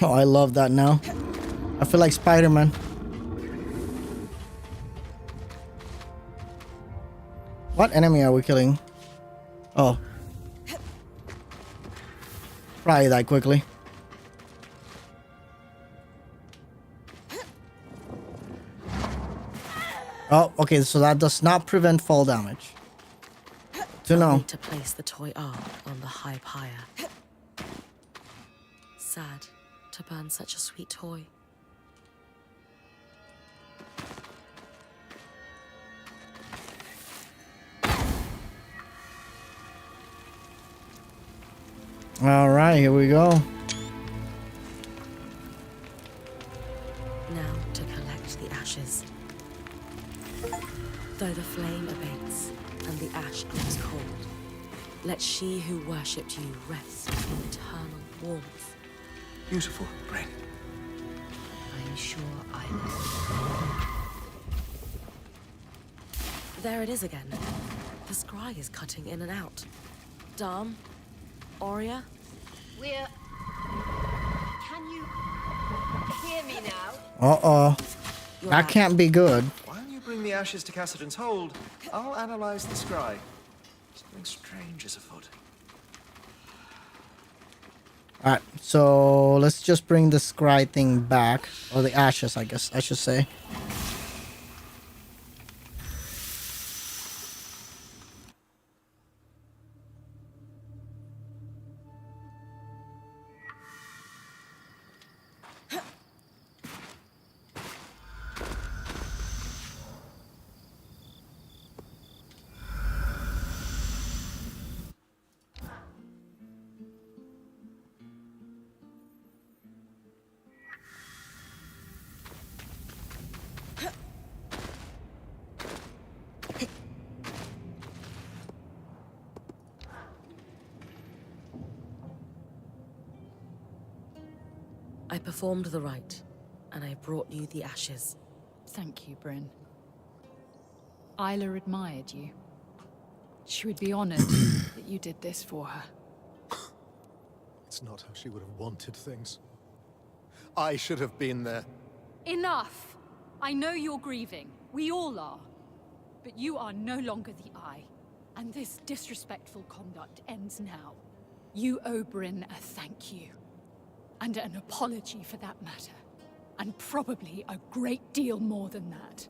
Oh, I love that now. I feel like Spider-Man. What enemy are we killing? Oh. Probably that quickly. Oh, okay, so that does not prevent fall damage. To I'll know. need to place the toy ark on the high pyre. Sad to burn such a sweet toy. All right, here we go. Now to collect the ashes. Though the flame abates and the ash grows cold, let she who worshipped you rest in eternal warmth. Beautiful, Bryn. I'm sure I will. There it is again. The scry is cutting in and out. Dam, Aurea, We're... Can you hear me now? Uh-oh. you're That back. can't be good. While you bring the ashes to Cassidy's hold, I'll analyze the scry. Something strange is afoot. All right, so let's just bring the scry thing back. Or the ashes, I guess I should say. I performed the rite, and I brought you the ashes. Thank you, Bryn. Isla admired you. She would be honored that you did this for her. It's not how she would have wanted things. I should have been there. Enough! I know you're grieving. We all are. But you are no longer the Eye. And this disrespectful conduct ends now. You owe Bryn a thank you. And an apology for that matter. And probably a great deal more than that.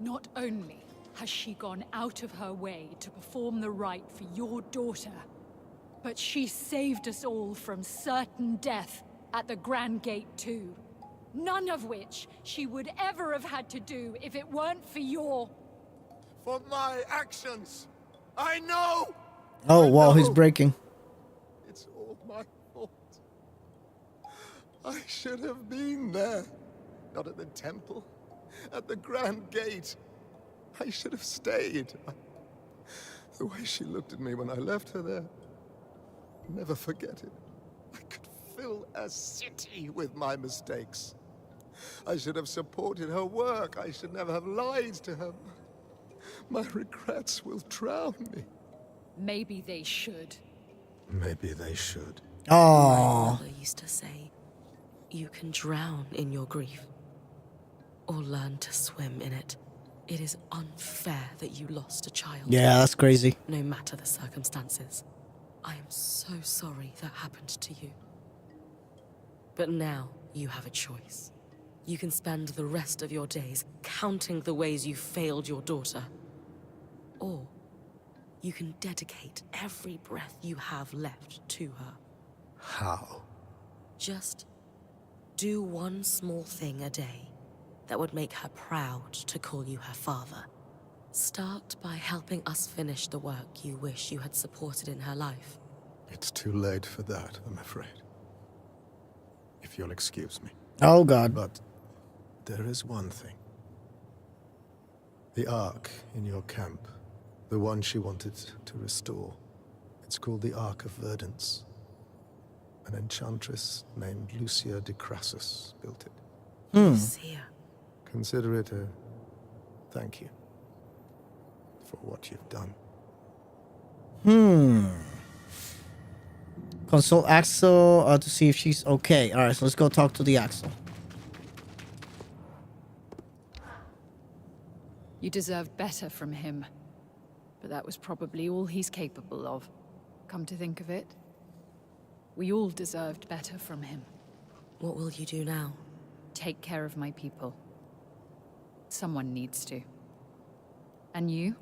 Not only has she gone out of her way to perform the rite for your daughter, but she saved us all from certain death at the Grand Gate too. None of which she would ever have had to do if it weren't for your... For my actions! I know! Oh, I wow, he's know. breaking. It's all my fault. I should have been there. Not at the temple. At the Grand Gate. I should have stayed. The way she looked at me when I left her there. I'll never forget it. I could fill a city with my mistakes. I should have supported her work. I should never have lied to her. My regrets will drown me. Maybe they should. Maybe they should. Oh. My mother used to say, you can drown in your grief, or learn to swim in it. It is unfair that you lost a child. Yeah, that's crazy. No matter the circumstances. I am so sorry that happened to you. But now you have a choice. You can spend the rest of your days counting the ways you failed your daughter. Or you can dedicate every breath you have left to her. How? Just do one small thing a day that would make her proud to call you her father. Start by helping us finish the work you wish you had supported in her life. It's too late for that, I'm afraid. If you'll excuse me. Oh, God. But there is one thing. The Ark in your camp, the one she wanted to restore. It's called the Ark of Verdance. An enchantress named Lucia de Crassus built it. Lucia. Consider it a thank you for what you've done. Consult Axel to see if she's okay. All right, so let's go talk to the Axel. You deserved better from him. But that was probably all he's capable of. Come to think of it, we all deserved better from him. What will you do now? Take care of my people. Someone needs to. And you?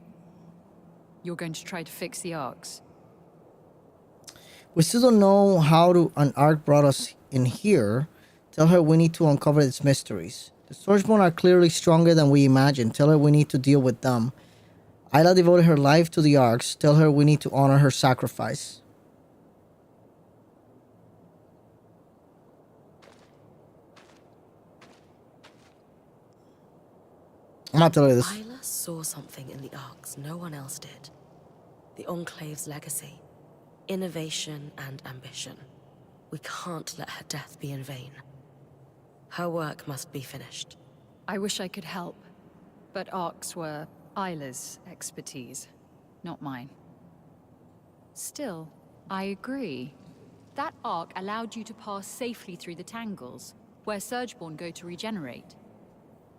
You're going to try to fix the arcs? We still don't know how an arc brought us in here. Tell her we need to uncover its mysteries. The Swordsborn are clearly stronger than we imagined. Tell her we need to deal with them. Isla devoted her life to the arcs. Tell her we need to honor her sacrifice. I'm not telling you this. Isla saw something in the arcs no one else did. The Enclave's legacy, innovation and ambition. We can't let her death be in vain. Her work must be finished. I wish I could help, but arcs were Isla's expertise, not mine. Still, I agree. That arc allowed you to pass safely through the tangles, where Surgeborn go to regenerate.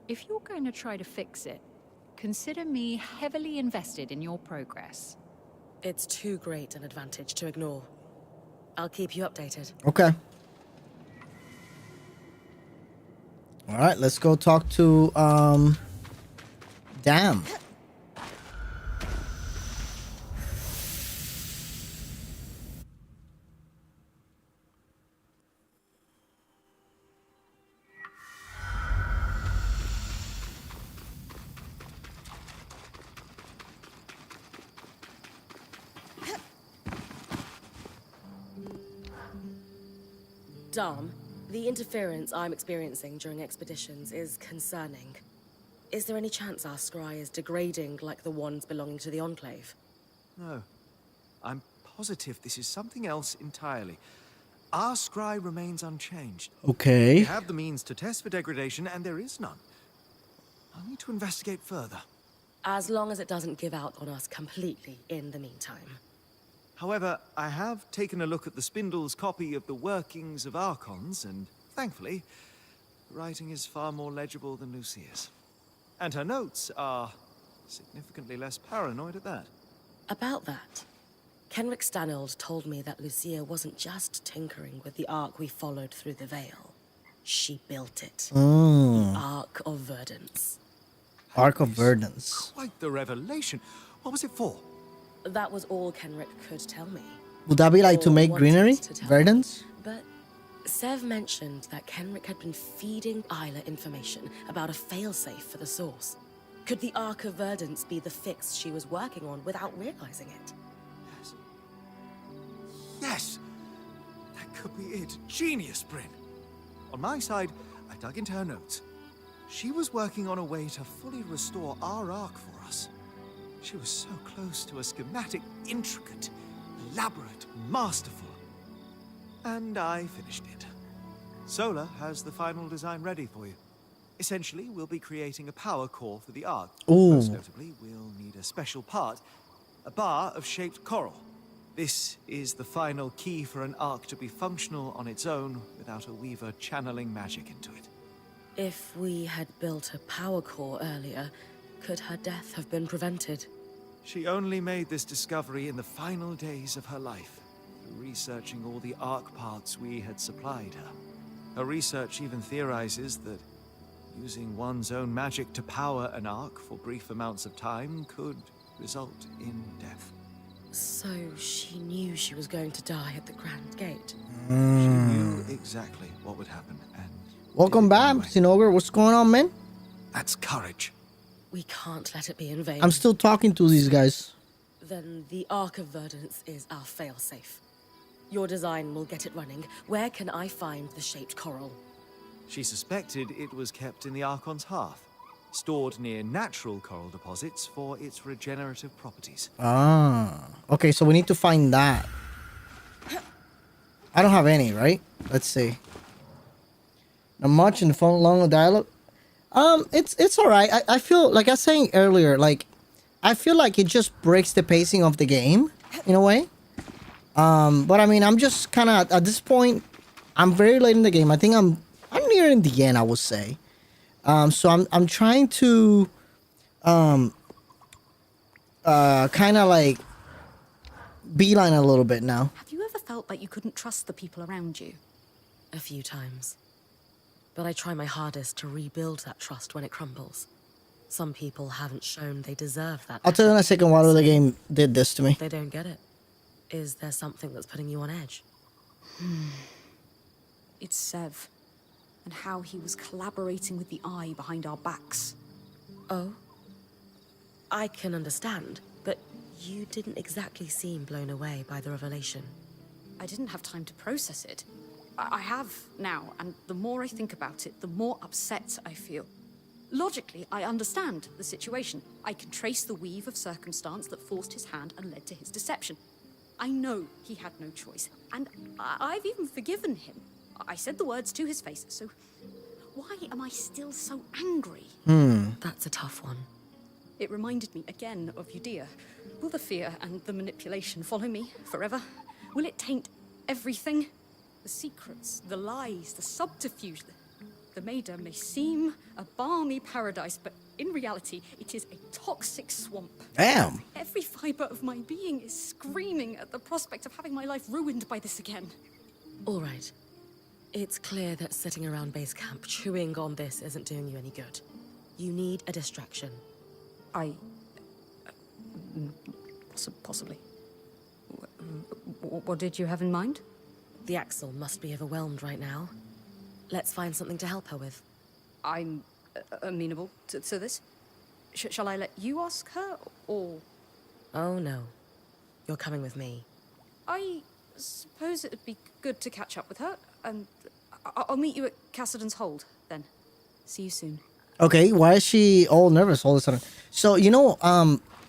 If you're going to try to fix it, consider me heavily invested in your progress. It's too great an advantage to ignore. I'll keep you updated. Okay. All right, let's go talk to Dam. Dom, the interference I'm experiencing during expeditions is concerning. Is there any chance our scry is degrading like the ones belonging to the Enclave? No. I'm positive this is something else entirely. Our scry remains unchanged. Okay. We have the means to test for degradation, and there is none. I'll need to investigate further. As long as it doesn't give out on us completely in the meantime. However, I have taken a look at the Spindle's copy of the workings of Archons, and thankfully, the writing is far more legible than Lucia's. And her notes are significantly less paranoid at that. About that, Kenrick Stanold told me that Lucia wasn't just tinkering with the Ark we followed through the Veil. She built it. The Ark of Verdance. Arc of Verdance. Quite the revelation. What was it for? That was all Kenrick could tell me. Would that be like to Or make wanted greenery? to tell me. Verdance? But Sev mentioned that Kenrick had been feeding Isla information about a failsafe for the Source. Could the Ark of Verdance be the fix she was working on without realizing it? Yes. Yes! That could be it. Genius, Bryn. On my side, I dug into her notes. She was working on a way to fully restore our Ark for us. She was so close to a schematic, intricate, elaborate, masterful. And I finished it. Solar has the final design ready for you. Essentially, we'll be creating a power core for the Ark. Ooh. Most notably, we'll need a special part, a bar of shaped coral. This is the final key for an Ark to be functional on its own without a Weaver channeling magic into it. If we had built a power core earlier, could her death have been prevented? She only made this discovery in the final days of her life, through researching all the Ark parts we had supplied her. Her research even theorizes that using one's own magic to power an Ark for brief amounts of time could result in death. So she knew she was going to die at the Grand Gate. She knew exactly what would happen, and Welcome did it back, anyway. Sinogre. What's going on, man? That's courage. We can't let it be in vain. I'm still talking to these guys. Then the Ark of Verdance is our failsafe. Your design will get it running. Where can I find the shaped coral? She suspected it was kept in the Archon's hearth, stored near natural coral deposits for its regenerative properties. Ah. Okay, so we need to find that. I don't have any, right? Let's see. Not much in the phone, long dialogue. It's all right. I feel like I was saying earlier, like I feel like it just breaks the pacing of the game in a way. But I mean, I'm just kind of at this point. I'm very late in the game. I think I'm nearing the end, I would say. So I'm trying to kind of like beeline a little bit now. Have you ever felt like you couldn't trust the people around you? A few times. But I try my hardest to rebuild that trust when it crumbles. Some people haven't shown they deserve that. I'll tell you in a second why the game did this to me. They don't get it. Is there something that's putting you on edge? It's Sev, and how he was collaborating with the Eye behind our backs. Oh? I can understand, but you didn't exactly seem blown away by the revelation. I didn't have time to process it. I have now, and the more I think about it, the more upset I feel. Logically, I understand the situation. I can trace the weave of circumstance that forced his hand and led to his deception. I know he had no choice, and I've even forgiven him. I said the words to his face, so why am I still so angry? That's a tough one. It reminded me again of Udea. Will the fear and the manipulation follow me forever? Will it taint everything? The secrets, the lies, the subterfuge. The Maida may seem a balmy paradise, but in reality, it is a toxic swamp. Damn. Every fiber of my being is screaming at the prospect of having my life ruined by this again. All right. It's clear that sitting around base camp chewing on this isn't doing you any good. You need a distraction. Possibly. What did you have in mind? The Axel must be overwhelmed right now. Let's find something to help her with. I'm amenable to this. Shall I let you ask her, or...? Oh, no. You're coming with me. I suppose it would be good to catch up with her, and I'll meet you at Cassidy's Hold, then. See you soon. Okay, why is she all nervous all of a sudden? So, you know,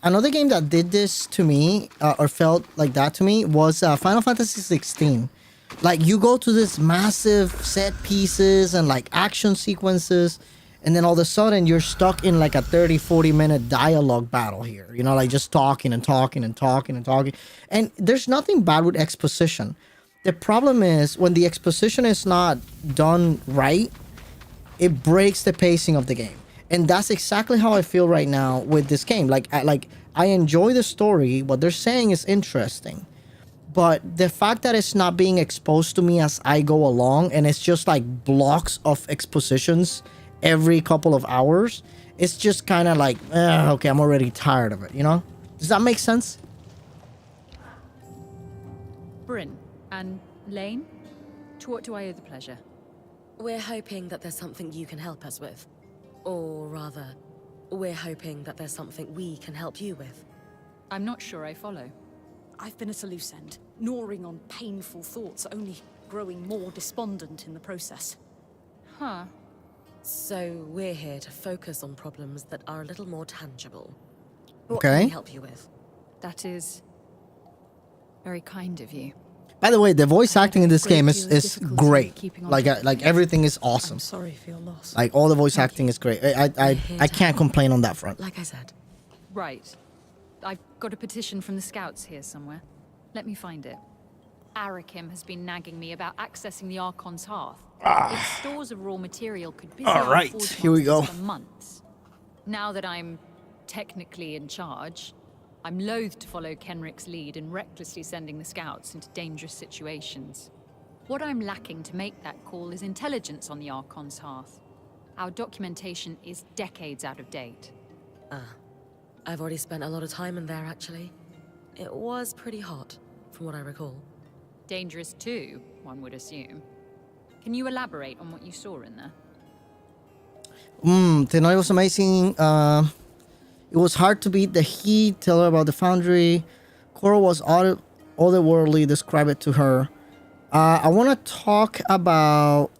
another game that did this to me, or felt like that to me, was Final Fantasy 16. Like, you go to this massive set pieces and, like, action sequences, and then all of a sudden you're stuck in, like, a 30-40 minute dialogue battle here. You know, like, just talking and talking and talking and talking. And there's nothing bad with exposition. The problem is, when the exposition is not done right, it breaks the pacing of the game. And that's exactly how I feel right now with this game. Like I enjoy the story. What they're saying is interesting. But the fact that it's not being exposed to me as I go along, and it's just like blocks of expositions every couple of hours, it's just kind of like, okay, I'm already tired of it, you know? Does that make sense? Bryn and Lane, to what do I owe the pleasure? We're hoping that there's something you can help us with. Or rather, we're hoping that there's something we can help you with. I'm not sure I follow. I've been at a loose end, gnawing on painful thoughts, only growing more despondent in the process. Huh. So we're here to focus on problems that are a little more tangible. What Okay. can we help you with? That is very kind of you. By the way, the voice acting in this great game deal is of difficulty great. keeping on Like top of like things. everything is awesome. I'm sorry for your loss. Like all the voice acting is great. I can't complain on that front. Like I said, Right. I've got a petition from the scouts here somewhere. Let me find it. Arakim has been nagging me about accessing the Archon's Hearth. Its stores of raw material could busy All our right, forge here we monsters go. for months. Now that I'm technically in charge, I'm loath to follow Kenrick's lead in recklessly sending the scouts into dangerous situations. What I'm lacking to make that call is intelligence on the Archon's Hearth. Our documentation is decades out of date. I've already spent a lot of time in there, actually. It was pretty hot, from what I recall. Dangerous too, one would assume. Can you elaborate on what you saw in there? Tonight was amazing. It was hard to beat the heat. Tell her about the foundry. Cora was otherworldly. Describe it to her. I want to talk about...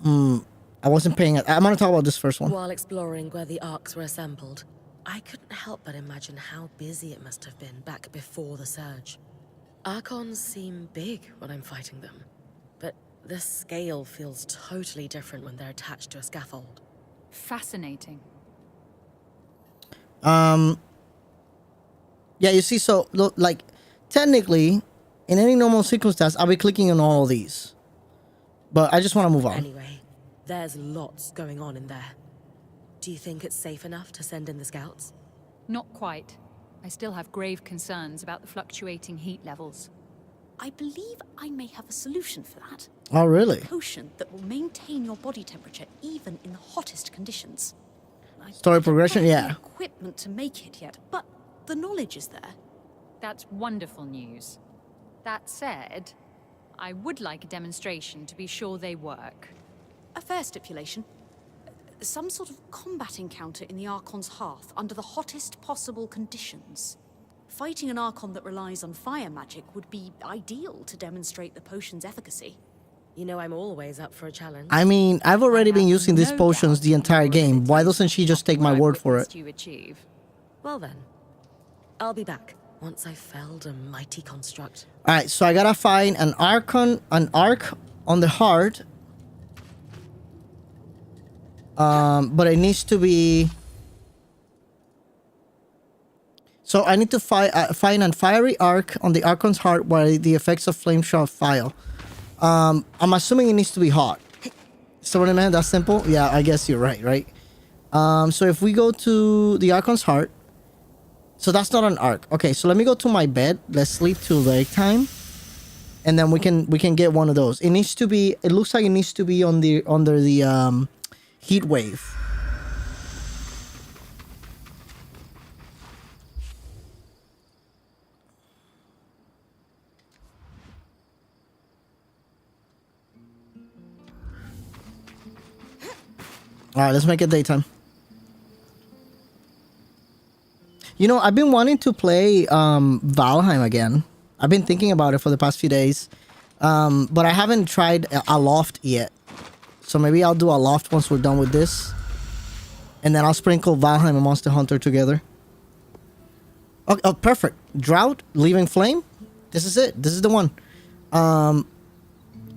I wasn't paying it. I'm going to talk about this first one. While exploring where the arcs were assembled, I couldn't help but imagine how busy it must have been back before the surge. Archons seem big when I'm fighting them, but the scale feels totally different when they're attached to a scaffold. Fascinating. Yeah, you see, so, look, like, technically, in any normal circumstance, I'll be clicking on all of these. But I just want to move on. Anyway, there's lots going on in there. Do you think it's safe enough to send in the scouts? Not quite. I still have grave concerns about the fluctuating heat levels. I believe I may have a solution for that. Oh, really? Potion that will maintain your body temperature even in the hottest conditions. I Story don't progression, have yeah. the equipment to make it yet, but the knowledge is there. That's wonderful news. That said, I would like a demonstration to be sure they work. A fair stipulation. Some sort of combat encounter in the Archon's hearth under the hottest possible conditions. Fighting an Archon that relies on fire magic would be ideal to demonstrate the potion's efficacy. You know I'm always up for a challenge. I mean, I've already been using these No potions doubt the entire your game. Why abilities doesn't she just take my what I've word for it? witnessed you achieve. Well then, I'll be back once I've felled a mighty construct. All right, so I gotta find an arc on the heart. But it needs to be. So I need to find a fiery arc on the Archon's heart where the effects of flame shot file. I'm assuming it needs to be hot. So what I meant, that's simple. Yeah, I guess you're right. So if we go to the Archon's heart, so that's not an arc. Okay, so let me go to my bed. Let's sleep till daytime, and then we can get one of those. It needs to be. It looks like it needs to be under the heat wave. All right, let's make it daytime. You know, I've been wanting to play Valheim again. I've been thinking about it for the past few days. But I haven't tried a loft yet. So maybe I'll do a loft once we're done with this. And then I'll sprinkle Valheim and Monster Hunter together. Oh, perfect. Drought, Leaving Flame. This is it. This is the one.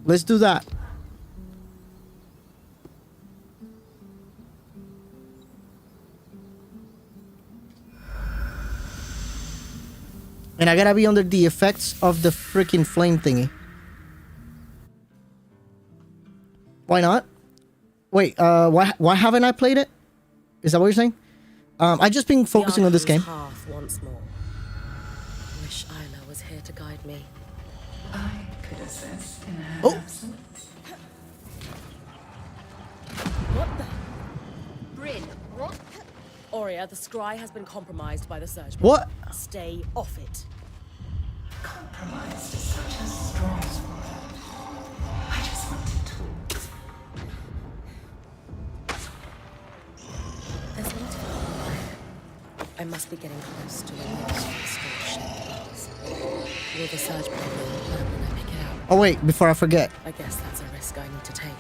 Let's do that. And I gotta be under the effects of the freaking flame thingy. Why not? Wait, why haven't I played it? Is that what you're saying? I just been focusing on this game. Hearth once more. Wish Isla was here to guide me. I could assist in her Oh. absence. What the? Bryn, what? Aurea, the scry has been compromised by the surge. What? Stay off it. Compromised is such a strong word. I just wanted tools. There's not I must be getting close to where the ship is. Will the surge problem learn when I pick it up? Oh wait, before I forget. I guess that's a risk I need to take.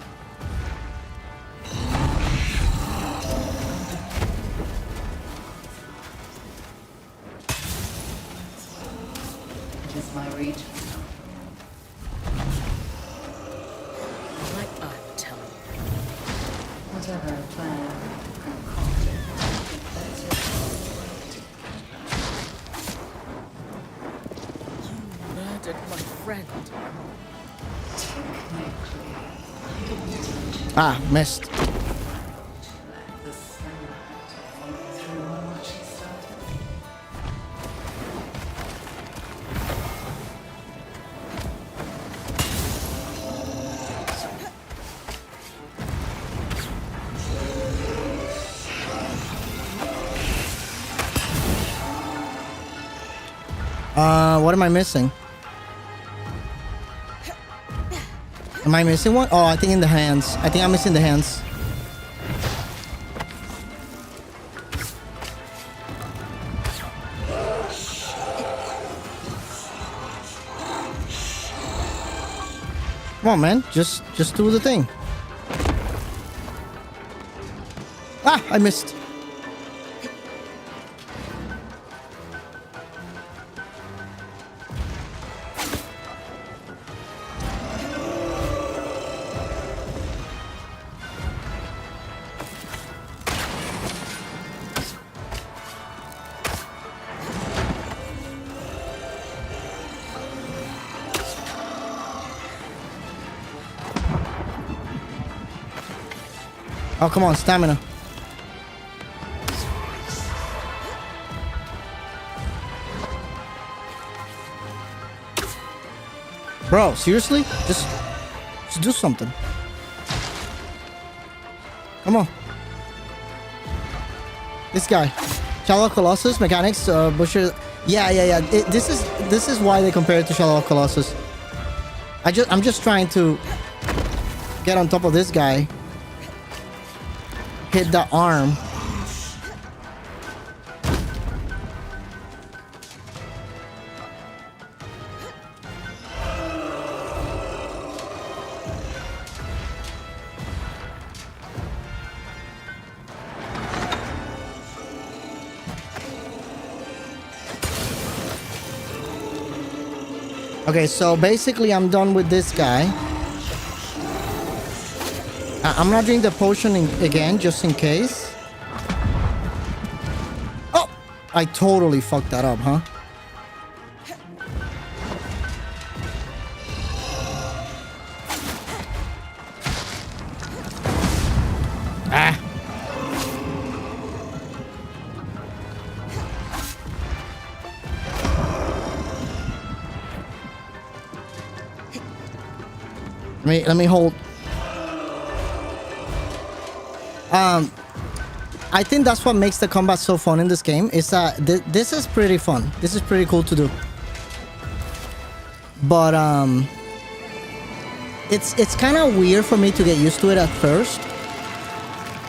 It is my region. Like I would tell you. Whatever plan concocted, You murdered my friend. technically, Ah, missed. let the sunlight follow through on what she started. What am I missing? Am I missing one? Oh, I think in the hands. I think I'm missing the hands. Come on, man. Just do the thing. Ah, I missed. Oh, come on, stamina. Bro, seriously? Just Just do something. Come on. This guy. Shadow of Colossus, mechanics, Busher. Yeah. This is why they compare it to Shadow of Colossus. I'm just trying to get on top of this guy. Hit the arm. Okay, so basically I'm done with this guy. I'm not doing the potion again, just in case. Oh! I totally fucked that up, huh? Ah! Let me hold. I think that's what makes the combat so fun in this game. Is that this is pretty fun. This is pretty cool to do. But it's kind of weird for me to get used to it at first.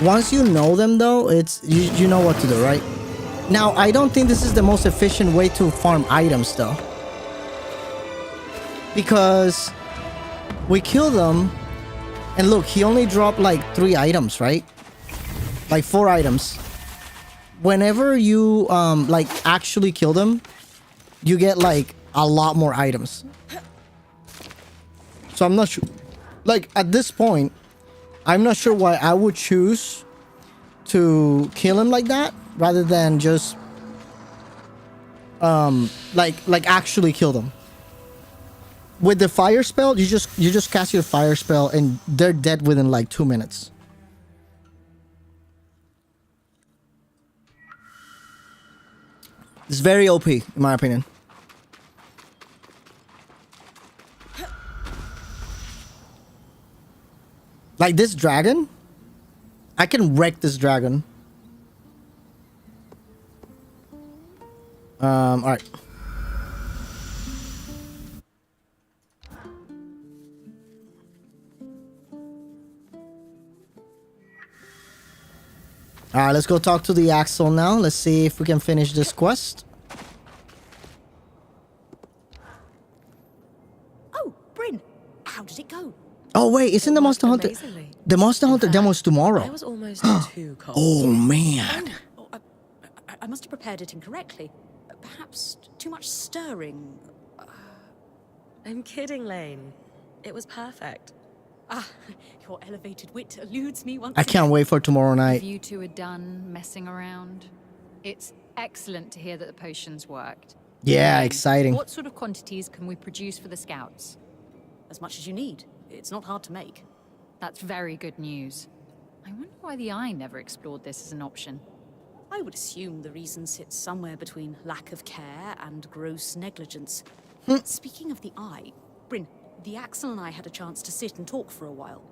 Once you know them, though, it's you know what to do, right? Now, I don't think this is the most efficient way to farm items, though, because we kill them, and look, he only dropped like 3 items, right? Like 4 items. Whenever you like actually kill them, you get like a lot more items. So I'm not sure, like at this point, I'm not sure why I would choose to kill him like that rather than just like actually kill them. With the fire spell, you just cast your fire spell and they're dead within like 2 minutes. It's very OP, in my opinion. Like this dragon, I can wreck this dragon. All right. Alright, let's go talk to the Axel now. Let's see if we can finish this quest. Oh, Bryn, how did it go? Oh wait, isn't the Monster Hunter? Amazingly. The Monster Hunter demo's I tomorrow. was almost too cold. Oh man. Oh, I must have prepared it incorrectly. Perhaps too much stirring. I'm kidding, Lane. It was perfect. Ah, your elevated wit eludes me once I can't wait for tomorrow If night. you two are done messing around, it's excellent to hear that the potions worked. Yeah, exciting. What sort of quantities can we produce for the scouts? As much as you need. It's not hard to make. That's very good news. I wonder why the Eye never explored this as an option. I would assume the reason sits somewhere between lack of care and gross negligence. Speaking of the Eye, Bryn, the Axel and I had a chance to sit and talk for a while.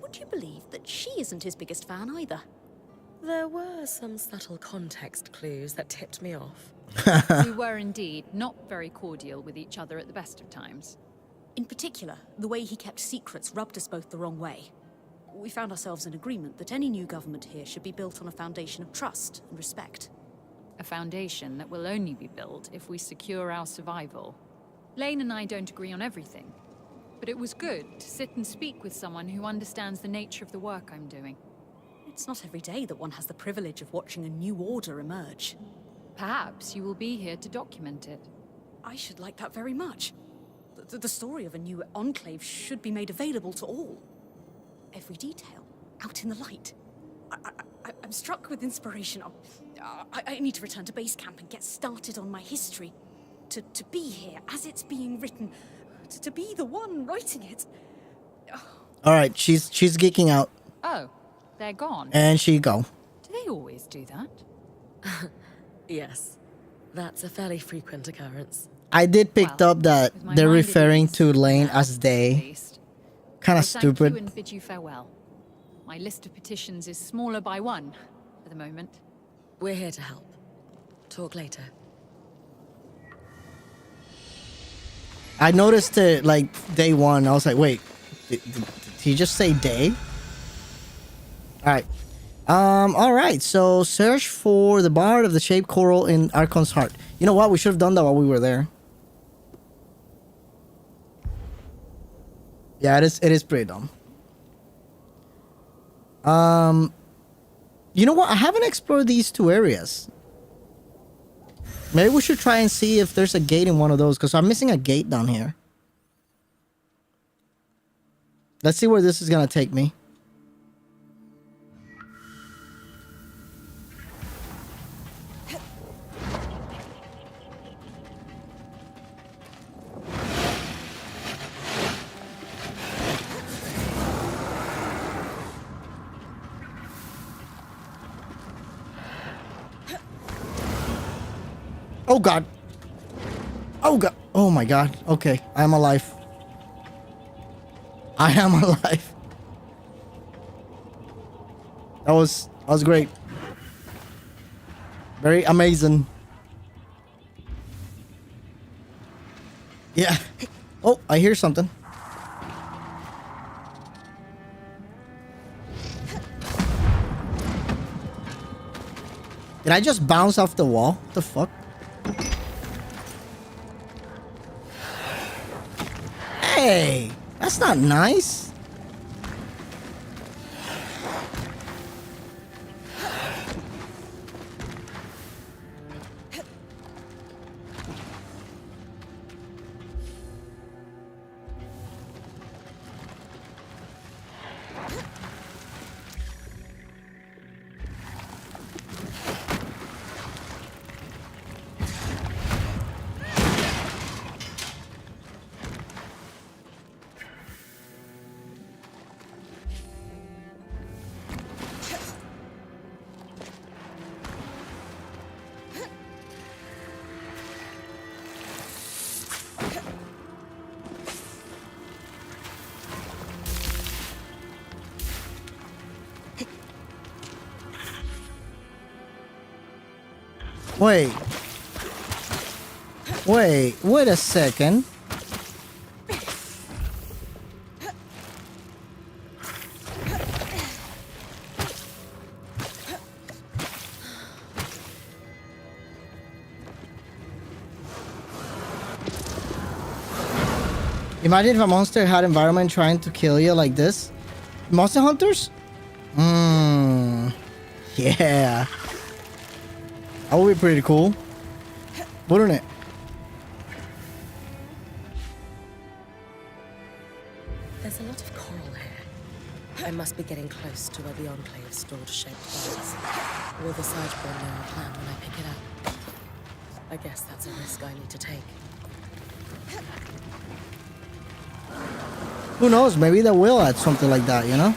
Would you believe that she isn't his biggest fan either? There were some subtle context clues that tipped me off. We were indeed not very cordial with each other at the best of times. In particular, the way he kept secrets rubbed us both the wrong way. We found ourselves in agreement that any new government here should be built on a foundation of trust and respect. A foundation that will only be built if we secure our survival. Lane and I don't agree on everything, but it was good to sit and speak with someone who understands the nature of the work I'm doing. It's not every day that one has the privilege of watching a new order emerge. Perhaps you will be here to document it. I should like that very much. The story of a new enclave should be made available to all. Every detail, out in the light. I'm struck with inspiration. I need to return to base camp and get started on my history. To be here as it's being written. To be the one writing it. All right, she's geeking out, Oh, they're gone. and she go. Do they always do that? Yes, that's a fairly frequent occurrence. I did pick Well, up that with my they're mind at referring ease, to Lane now, as at they. least. Kind I of thank you stupid. and bid you farewell. My list of petitions is smaller by one for the moment. We're here to help. Talk later. I noticed it like day one. I was like, wait, did he just say day? All right. All right. So search for the Bard of the Shaped Coral in Archon's heart. You know what? We should have done that while we were there. Yeah, it is pretty dumb. You know what? I haven't explored these two areas. Maybe we should try and see if there's a gate in one of those, because I'm missing a gate down here. Let's see where this is gonna take me. Oh god. Oh god. Oh my god. Okay, I am alive. I am alive. That was great. Very amazing. Yeah. Oh, I hear something. Did I just bounce off the wall? What the fuck? Hey, that's not nice. Wait a second. Imagine if a monster had environment trying to kill you like this. Monster hunters? Yeah. That would be pretty cool, wouldn't it? There's a lot of coral here. I must be getting close to where the Enclave stored shaped birds. Will the Sideburn know our plan when I pick it up? I guess that's a risk I need to take. Who knows? Maybe they will add something like that, you know?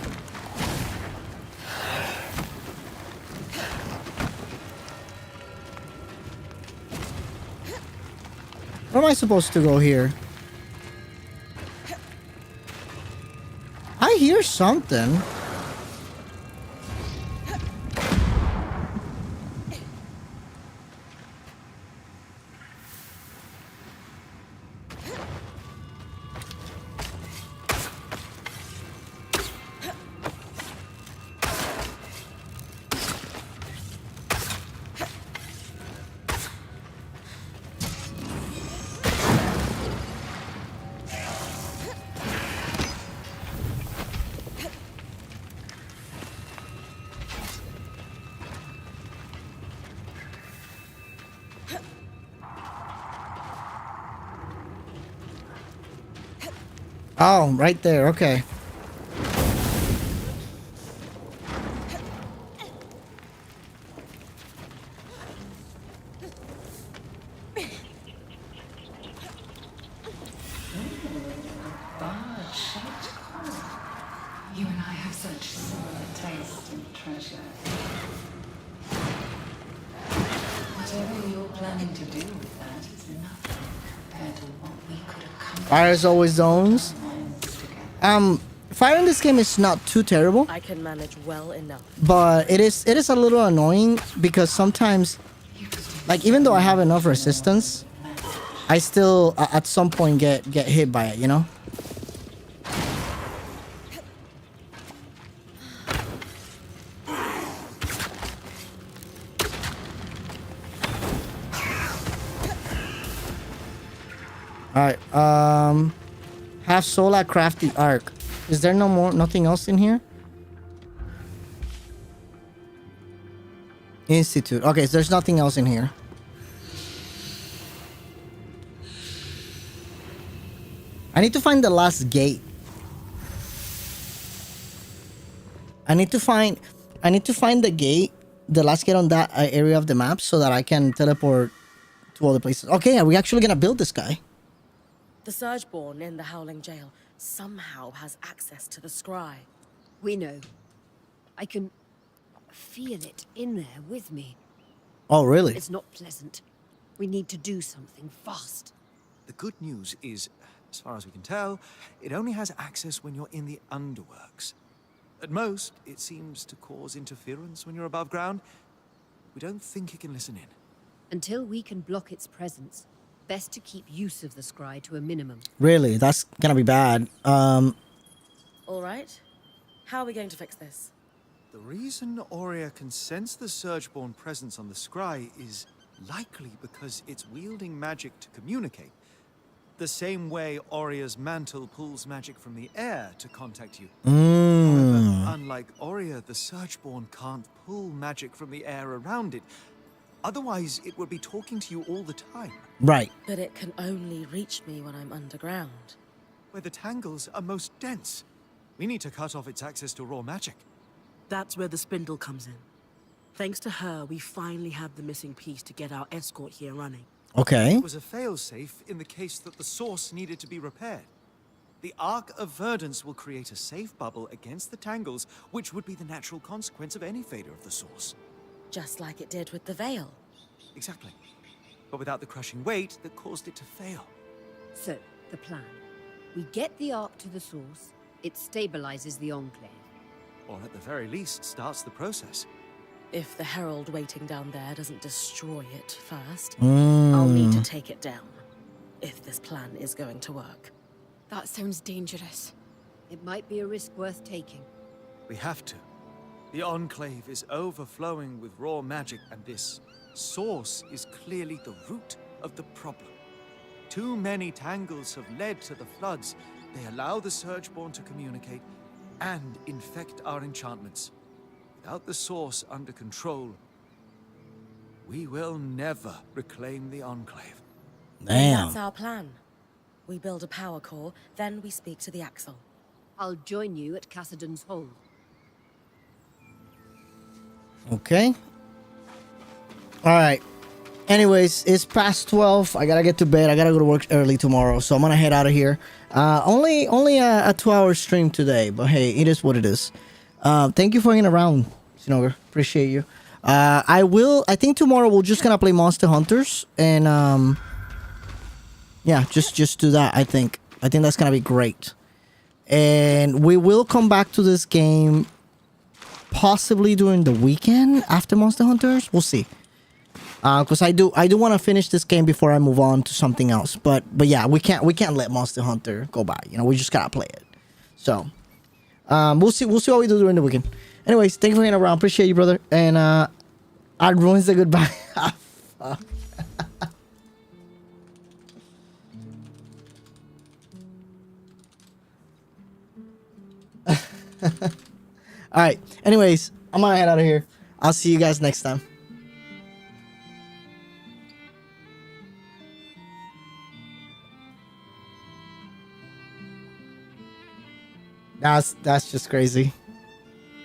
Where am I supposed to go here? I hear something. Oh, right there. Okay. You and I have such similar taste in treasure. Whatever you're planning to do with that is nothing compared to what we could accomplish. Fire is always zones. Minds together. Fire in this game is not too terrible, I can manage well enough. but it is a little annoying because sometimes, like, even though I have enough resistance, I still at some point get hit by it, you know? Alright, have Sola craft the arc. Is there nothing else in here? Institute. Okay, so there's nothing else in here. I need to find the last gate. I need to find the gate, the last gate on that area of the map so that I can teleport to all the places. Okay, are we actually gonna build this guy? The Surgeborn in the Howling Jail somehow has access to the scry. We know. I can feel it in there with me. Oh, really? It's not pleasant. We need to do something fast. The good news is, as far as we can tell, it only has access when you're in the underworks. At most, it seems to cause interference when you're above ground. We don't think it can listen in. Until we can block its presence, best to keep use of the scry to a minimum. Really? That's gonna be bad. All right. How are we going to fix this? The reason Aurea can sense the Surgeborn presence on the scry is likely because it's wielding magic to communicate. The same way Aurea's mantle pulls magic from the air to contact you. However, unlike Aurea, the Surgeborn can't pull magic from the air around it. Otherwise, it would be talking to you all the time. Right. But it can only reach me when I'm underground. Where the tangles are most dense. We need to cut off its access to raw magic. That's where the spindle comes in. Thanks to her, we finally have the missing piece to get our escort here running. Okay. It was a failsafe in the case that the source needed to be repaired. The Ark of Verdance will create a safe bubble against the tangles, which would be the natural consequence of any failure of the source. Just like it did with the Veil. Exactly. But without the crushing weight that caused it to fail. So, the plan. We get the Ark to the source, it stabilizes the Enclave. Or at the very least, starts the process. If the Herald waiting down there doesn't destroy it first, I'll need to take it down. If this plan is going to work. That sounds dangerous. It might be a risk worth taking. We have to. The Enclave is overflowing with raw magic, and this source is clearly the root of the problem. Too many tangles have led to the floods. They allow the Surgeborn to communicate and infect our enchantments. Without the source under control, we will never reclaim the Enclave. Damn. That's our plan. We build a power core, then we speak to the Axle. I'll join you at Cassidon's Hold. Okay. All right. Anyways, it's past 12. I gotta get to bed. I gotta go to work early tomorrow, so I'm gonna head out of here. Only a 2-hour stream today, but hey, it is what it is. Thank you for hanging around, Sinoger. Appreciate you. I think tomorrow we're just gonna play Monster Hunters and yeah, just do that. I think that's gonna be great, and we will come back to this game possibly during the weekend after Monster Hunters. We'll see. Because I do want to finish this game before I move on to something else. But yeah, we can't let Monster Hunter go by. You know, we just gotta play it. So we'll see what we do during the weekend. Anyways, thank you for hanging around. Appreciate you, brother. And I'd ruin the goodbye. Fuck. All right. Anyways, I'm gonna head out of here. I'll see you guys next time. That's just crazy.